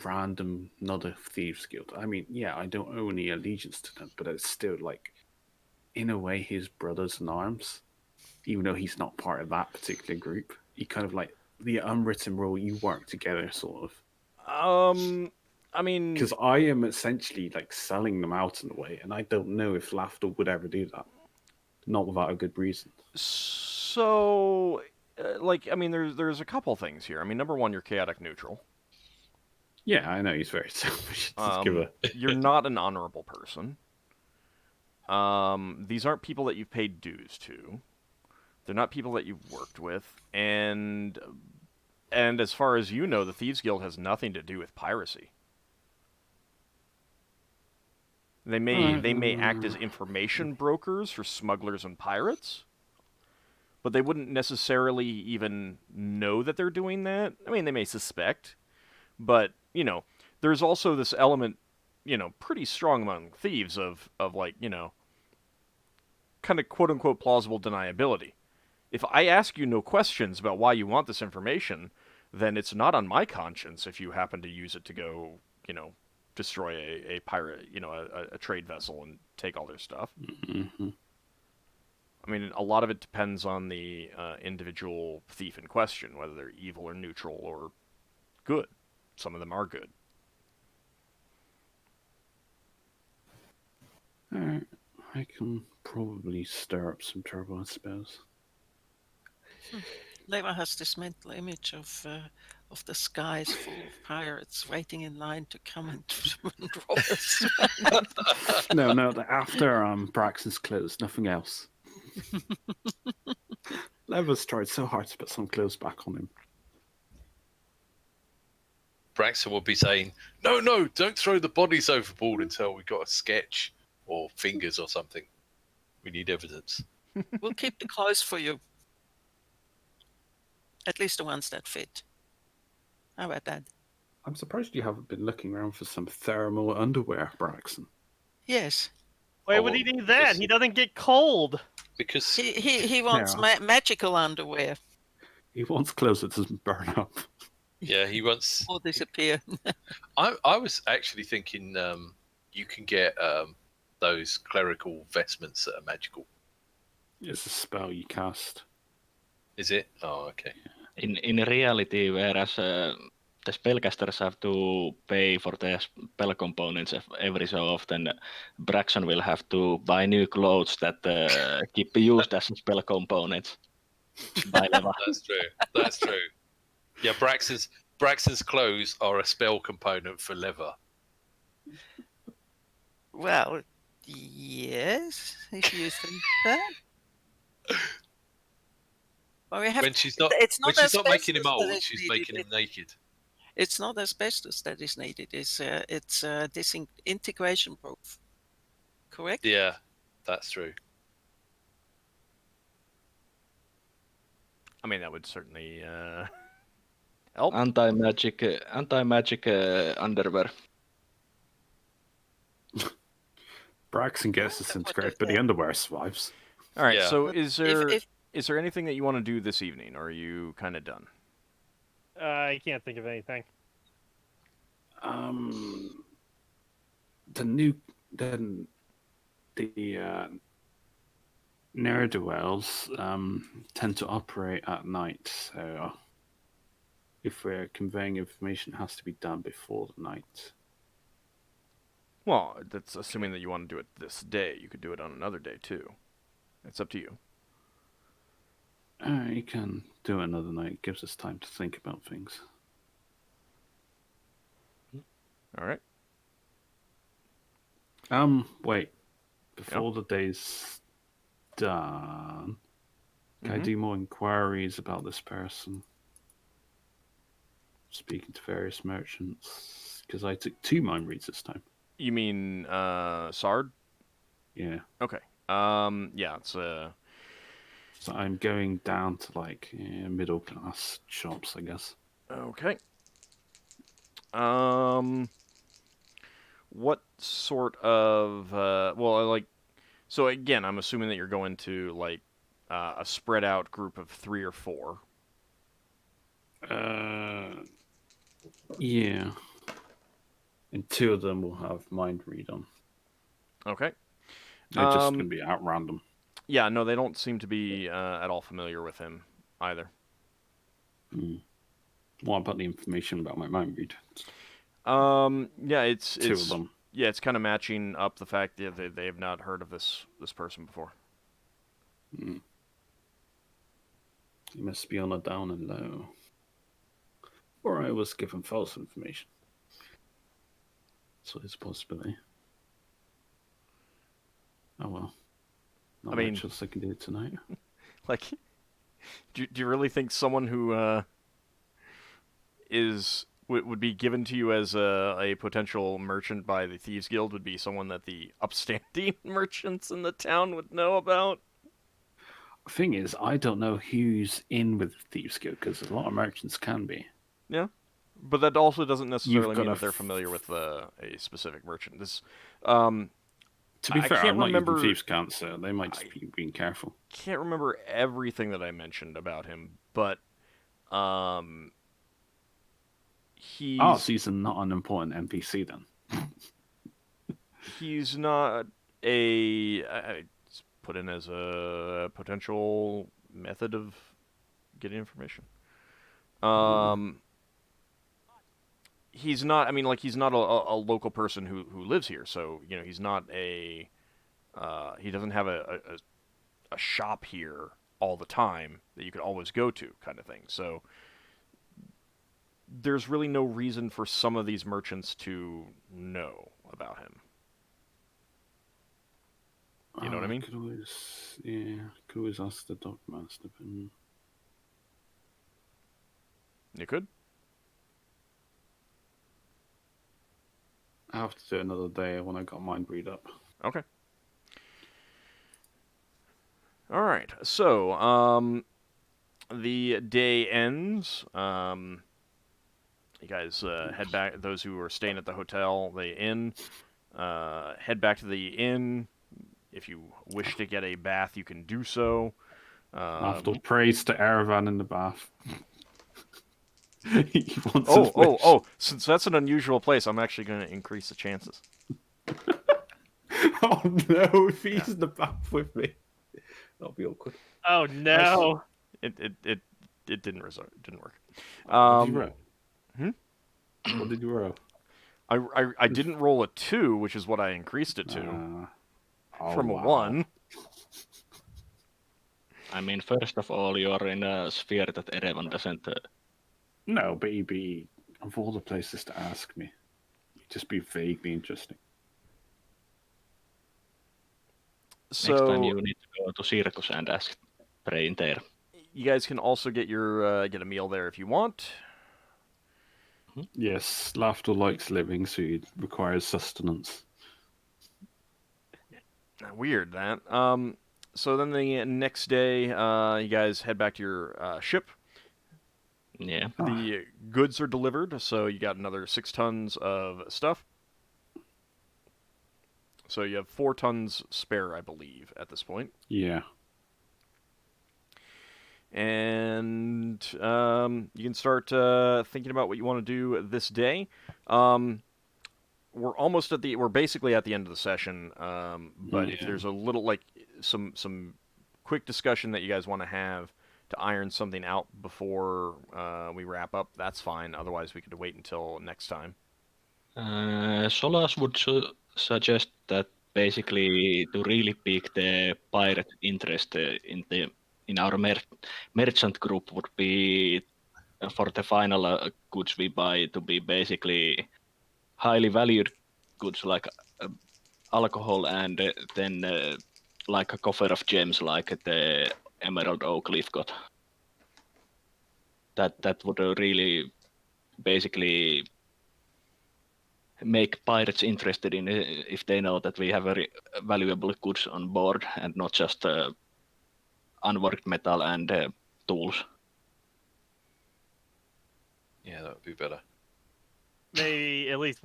random another thieves guild. I mean, yeah, I don't owe any allegiance to them, but it's still like, in a way, his brothers in arms. Even though he's not part of that particular group, he kind of like the unwritten rule: you work together, sort of. I mean, because I am essentially like selling them out in a way, and I don't know if Lafdul would ever do that, not without a good reason. So, I mean, there's a couple things here. I mean, number one, you're chaotic neutral. Yeah, I know he's very selfish. You're not an honorable person. These aren't people that you've paid dues to. They're not people that you've worked with, and as far as you know, the Thieves Guild has nothing to do with piracy. They may act as information brokers for smugglers and pirates, but they wouldn't necessarily even know that they're doing that. I mean, they may suspect, but, there's also this element, pretty strong among thieves of like, kind of quote-unquote plausible deniability. If I ask you no questions about why you want this information, then it's not on my conscience if you happen to use it to go, destroy a pirate, a trade vessel and take all their stuff. Mm-hmm. I mean, a lot of it depends on the individual thief in question, whether they're evil or neutral or good. Some of them are good. Alright, I can probably stir up some trouble, I suppose. Leva has this mental image of the skies full of pirates waiting in line to come and rob us. No, after Braxon's clothes, nothing else. Leva's tried so hard to put some clothes back on him. Braxon will be saying, no, don't throw the bodies overboard until we've got a sketch or fingers or something. We need evidence. We'll keep the clothes for you. At least the ones that fit. How about that? I'm surprised you haven't been looking around for some thermal underwear, Braxon. Yes. Why Oh, would he need because- that? He doesn't get cold. Because He wants Yeah. magical underwear He wants clothes that doesn't burn up. yeah, he wants. or disappear. I was actually thinking you can get those clerical vestments that are magical. It's a spell you cast. Is it? Oh, okay. In reality, whereas the spellcasters have to pay for their spell components every so often, Braxon will have to buy new clothes that keep used as spell components by Leva. That's true. Yeah, Braxton's clothes are a spell component for leather. Well, yes, if you think that. Well, we have. When she's not making him asbestos old, that is she's needed. making him naked. It's not asbestos that is needed. It's disintegration proof. Correct? Yeah, that's true. I mean, that would certainly help. Anti-magic underwear. Braxton gets disintegrated, but the underwear survives. All right. Yeah. So, is there If is there anything that you want to do this evening, or are you kind of done? I can't think of anything. The ne'er-do-wells tend to operate at night, so if we're conveying information, it has to be done before the night. Well, that's assuming that you want to do it this day. You could do it on another day too. It's up to you. You can do it another night. It gives us time to think about things. All right. Wait. Before the day's done, can I Mhm. do more inquiries about this person? Speaking to various merchants, because I took 2 mind reads this time. You mean Sard? Yeah. Okay. Yeah, it's So I'm going down to middle class shops, I guess. okay. What sort of so again, I'm assuming that you're going to a spread out group of 3 or 4. Yeah. And 2 of them will have mind read on. Okay. They're just going to be at random. Yeah, no, they don't seem to be at all familiar with him either. What about the information about my mind read? Yeah, it's 2 of them. Yeah, it's kind of matching up the fact that they have not heard of this person before. He must be on a down and low. Or I was given false information. So it's a possibility. Oh well. Not I mean- much else I can do tonight. Like, do you really think someone who would be given to you as a potential merchant by the Thieves Guild would be someone that the upstanding merchants in the town would know about? thing is, I don't know who's in with the Thieves Guild, because a lot of merchants can be. Yeah, but that also doesn't necessarily got mean a that they're familiar with a specific merchant. This, To be I fair, can't I'm not remember- using Thieves' Cant, so they might just be being careful. can't remember everything that I mentioned about him, but he's Oh, so he's not an important NPC then. he's not a it's put in as a potential method of getting information. He's not. I mean, like he's not a local person who lives here, so you know he's not a. He doesn't have a shop here all the time that you could always go to, kind of thing. So there's really no reason for some of these merchants to know about him. You know what I mean? Could always ask the Dockmaster. But... You could. I have to do it another day when I got mine breed up. Okay. All right. So, the day ends. You guys head back. Those who are staying at the hotel, the inn, head back to the inn. If you wish to get a bath, you can do so. Lafdul prays to Erevan in the bath. He wants his wish. Oh! Since that's an unusual place, I'm actually going to increase the chances. Oh no! If he's in the bath with me, that'll be awkward. Oh no! It didn't work. What did you roll? Hmm? What did you roll? I didn't roll a 2, which is what I increased it to from a 1. I mean, first of all, you're in a sphere that Erevan doesn't. No, but he'd be of all the places to ask me, he'd just be vaguely interesting. So Next time you need to go to Circus and ask, pray in there. You guys can also get your get a meal there if you want. Yes, Lafdul likes living, so he requires sustenance. Weird that. So then the next day, you guys head back to your ship. Yeah. The goods are delivered, so you got another 6 tons of stuff. So you have 4 tons spare, I believe, at this point. Yeah. And you can start thinking about what you want to do this day. We're basically at the end of the session. But if there's a little like some quick discussion that you guys want to have to iron something out before we wrap up, that's fine. Otherwise, we could wait until next time. Solas would suggest that basically to really pique the pirate interest in our merchant group would be for the final goods we buy to be basically highly valued goods like alcohol and then like a coffer of gems like the Emerald Oak Leaf got. That would really basically make pirates interested in if they know that we have very valuable goods on board and not just unworked metal and tools. Yeah, that would be better. Maybe at least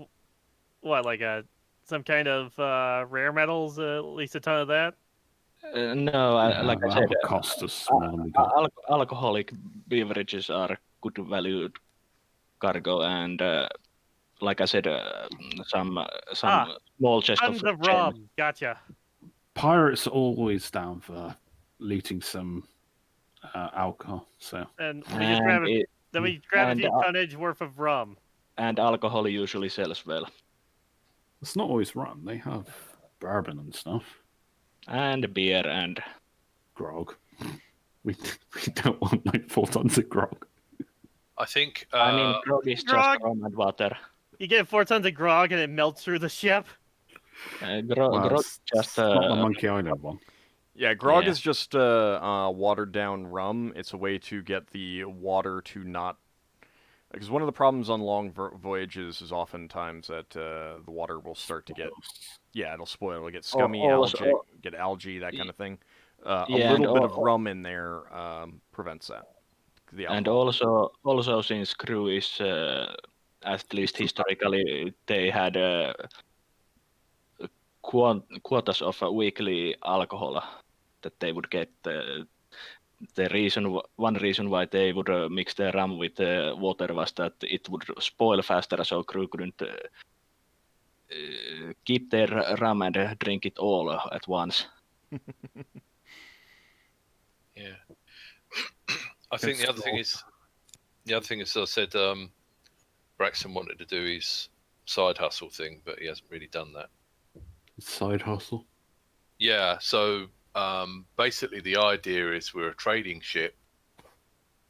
what, like some kind of rare metals, at least a ton of that. No, like I said, cost us more than we got. Alcoholic beverages are good valued cargo, and like I said, some small chest Tons of rum. Gotcha. Pirates are always down for looting some alcohol. So and we grab a few tonnage worth of rum. And alcohol usually sells well. It's not always rum. They have bourbon and stuff. And beer and grog. We don't want like 4 tons of grog. I think. I mean, grog is just rum and water. You get 4 tons of grog and it melts through the ship. Grog just not the Monkey Island one. Yeah, grog is just watered down rum. It's a way to get the water to not. Because one of the problems on long voyages is oftentimes that the water will start to get, it'll spoil. It'll get scummy, get algae, that kind of thing. A Yeah, little and bit of rum in there prevents that. The And alcohol. also since crew is at least historically they had quotas of weekly alcohol that they would get. One reason why they would mix the rum with water was that it would spoil faster, so crew couldn't keep their rum and drink it all at once. Yeah. I think the other thing is, as I said, Braxon wanted to do his side hustle thing, but he hasn't really done that. Side hustle. Yeah. So basically, the idea is we're a trading ship,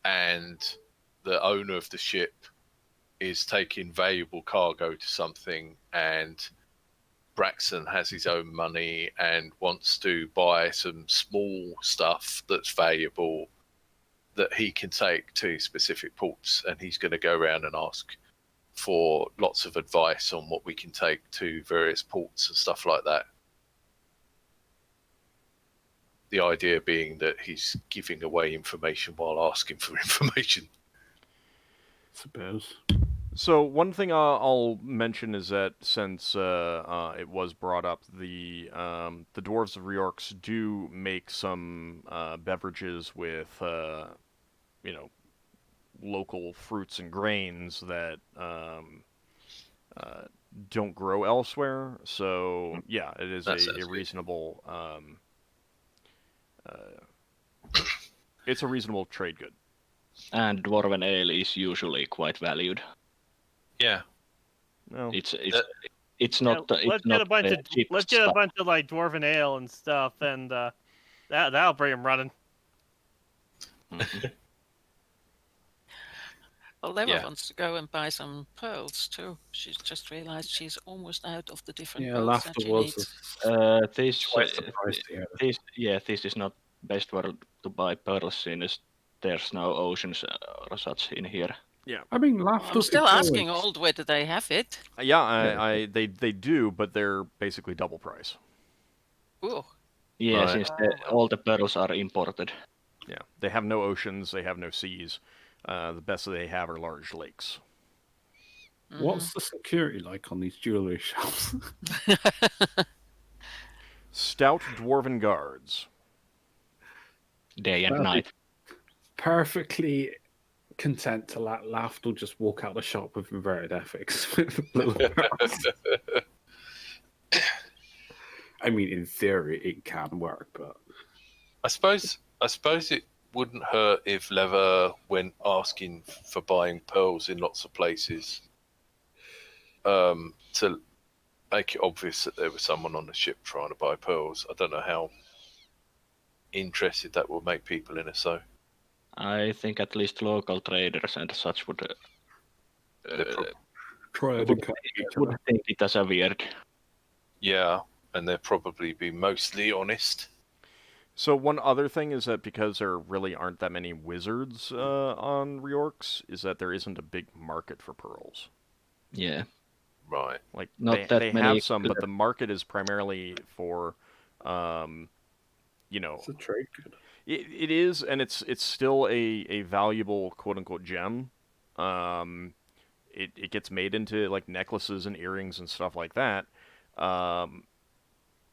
and the owner of the ship is taking valuable cargo to something, and Braxon has his own money and wants to buy some small stuff that's valuable that he can take to specific ports, and he's going to go around and ask for lots of advice on what we can take to various ports and stuff like that. The idea being that he's giving away information while asking for information. Suppose. So one thing I'll mention is that since it was brought up, the dwarves of Reorx do make some beverages with local fruits and grains that don't grow elsewhere. So yeah, it is a reasonable. It's a reasonable trade good. And dwarven ale is usually quite valued. Yeah. No. It's not. Let's get a bunch of like dwarven ale and stuff, and that'll bring them running. Well, Leva wants to go and buy some pearls too. She's just realized she's almost out of the different pearls that she needs. This is not best world to buy pearls since there's no oceans or such in here. Yeah, I mean, Lafdul. I'm still asking old whether they have it. Yeah, they do, but they're basically double price. Ooh. Yeah, since all the pearls are imported. Yeah, they have no oceans, they have no seas. The best that they have are large lakes. What's the security like on these jewelry shops? Stout dwarven guards. Day and night. Perfectly content to let Lafdul just walk out the shop with inverted ethics. I mean, in theory, it can work, but I suppose it wouldn't hurt if Leva went asking for buying pearls in lots of places, to make it obvious that there was someone on the ship trying to buy pearls. I don't know how interested that will make people in us, though. I think at least local traders and such would think it as a weird. Yeah, and they'll probably be mostly honest. So one other thing is that because there really aren't that many wizards on Reorx, is that there isn't a big market for pearls. Yeah. Right. Like they have some, but the market is primarily for, It's a trade good. It is, and it's still a valuable quote unquote gem. It gets made into like necklaces and earrings and stuff like that.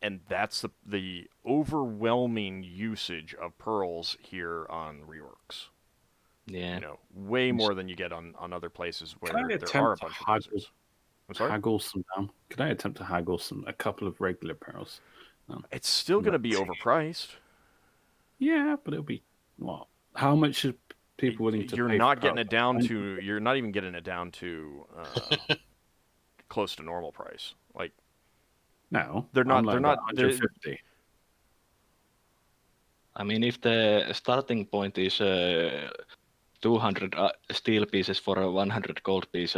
And that's the overwhelming usage of pearls here on Reorx. Yeah. Way more than you get on other places where there are a bunch of wizards. I'm sorry? Haggle some down. Could I attempt to haggle a couple of regular pearls? It's still going to be overpriced. Yeah, but it'll be what? How much are people willing to You're pay? not getting it down to. You're not even getting it down to close to normal price. Like no, they're not. Like they're not. 150. I mean, if the starting point is 200 steel pieces for a 100 gold piece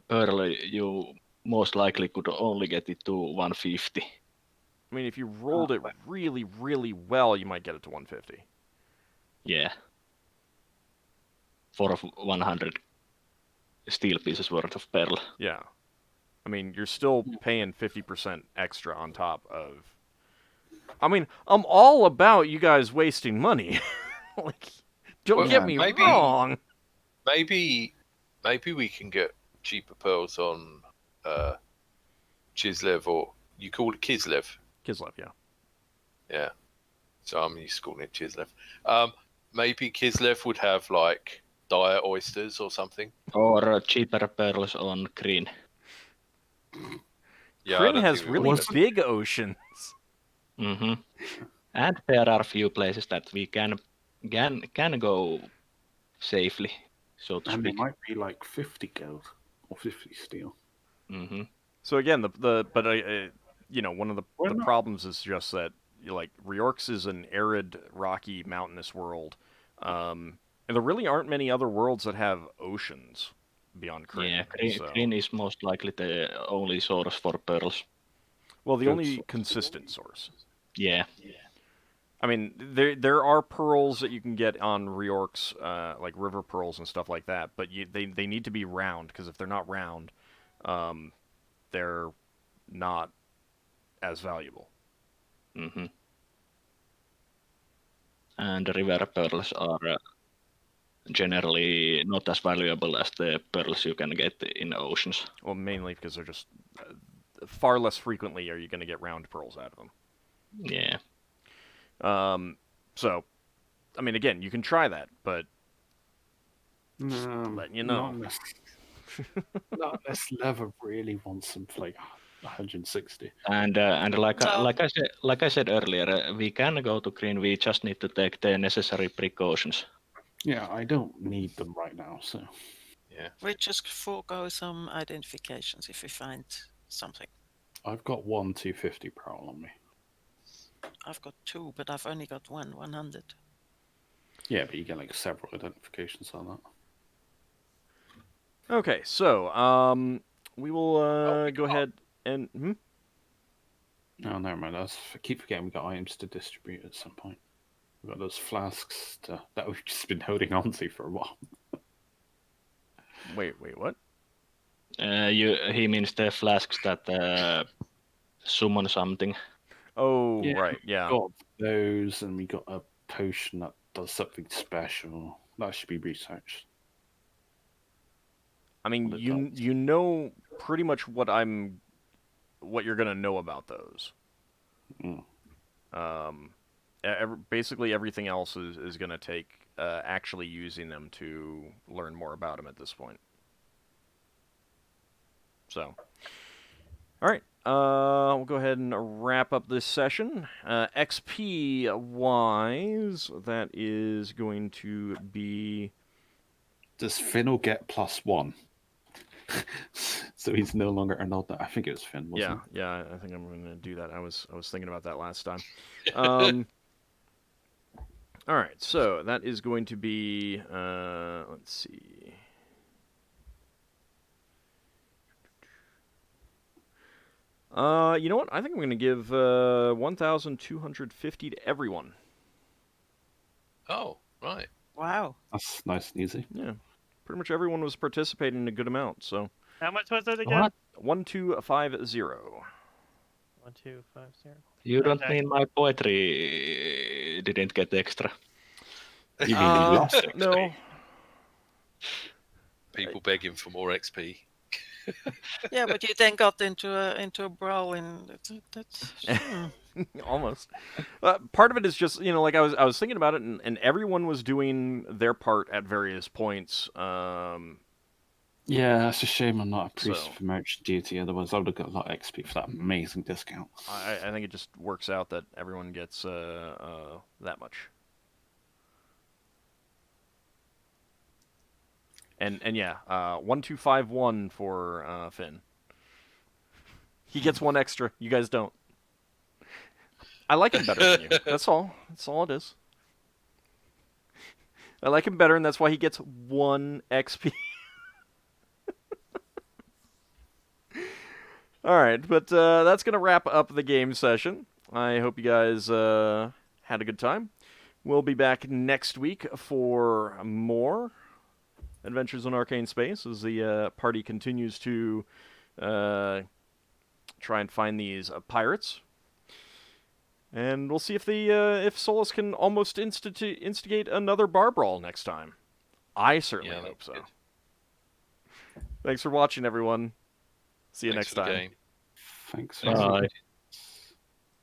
pearl, you most likely could only get it to 150. I mean, if you rolled it really, really well, you might get it to 150. Yeah. For 100 steel pieces worth of pearl. Yeah. I mean, you're still paying 50% extra on top of I mean, I'm all about you guys wasting money. Like, don't Well, get me maybe- wrong. Maybe we can get cheaper pearls on Chislev, or you call it Kislev. Kislev, yeah. Yeah. So I'm used to calling it Chislev. Maybe Kislev would have like dire oysters or something. Or cheaper pearls on green. Yeah, I Kryn don't has think we really want to- big oceans. Mm-hmm. And there are a few places that we can go safely, so to And they speak. might be like 50 gold or 50 steel. Mm-hmm. So again, one of Why the not? problems is just that like Riorx is an arid, rocky, mountainous world, and there really aren't many other worlds that have oceans beyond Kryn. Yeah, so. green is most likely the only source for pearls. Well, the Good only source. consistent source. Yeah. I mean, there are pearls that you can get on Riorx, like river pearls and stuff like that, but they need to be round, because if they're not round, they're not as valuable. Mm-hmm. And river pearls are generally not as valuable as the pearls you can get in oceans. Well, mainly because they're just far less frequently are you going to get round pearls out of them. Yeah. So, I mean, again, you can try that, but No, letting you know. Not unless Lever really wants some for like 160. And like I said earlier, we can go to green. We just need to take the necessary precautions. Yeah, I don't need them right now, so. We just forego some identifications if we find something. I've got 250 pearl on me. I've got 2, but I've only got 100. Yeah, but you get like several identifications on that. Okay, so we will go ahead and. No, never mind. I keep forgetting we got items to distribute at some point. We've got those flasks that we've just been holding on to for a while. Wait, what? He means the flasks that summon something. Oh, Yeah, right, yeah. We got those, and we got a potion that does something special. That should be researched. I mean, What it you know pretty much what you're gonna know about those. Mm. Basically everything else is gonna take actually using them to learn more about them at this point. So, all right, we'll go ahead and wrap up this session. XP wise, that is going to be. Does Finnel get +1? So he's no longer an old. I think it was Finn, wasn't it? Yeah. I think I'm going to do that. I was thinking about that last time. All right, so that is going to be. Let's see. You know what? I think I'm going to give 1,250 to everyone. Oh, right. Wow. That's nice and easy. Yeah, pretty much everyone was participating in a good amount. So How much was it again? What? 1,250. 1250. You don't Okay. mean my poetry didn't get extra? You mean you lost XP? No. People begging for more XP. Yeah, but you then got into a brawl in that's Almost. Part of it is just, like I was thinking about it, and everyone was doing their part at various points. Yeah, that's a shame I'm not a priest So- for merchant duty. Otherwise, I would have got a lot of XP for that amazing discount. I think it just works out that everyone gets that much. And yeah, 1,251 for Finn. He gets one extra. You guys don't. I like him better than you. That's all. That's all it is. I like him better, and that's why he gets 1 XP. All right, but that's going to wrap up the game session. I hope you guys had a good time. We'll be back next week for more Adventures in Arcane Space as the party continues to try and find these pirates. And we'll see if if Solas can almost instigate another bar brawl next time. I certainly hope so. Good. Thanks for watching, everyone. See you Thanks next for the time. game. Thanks. Bye.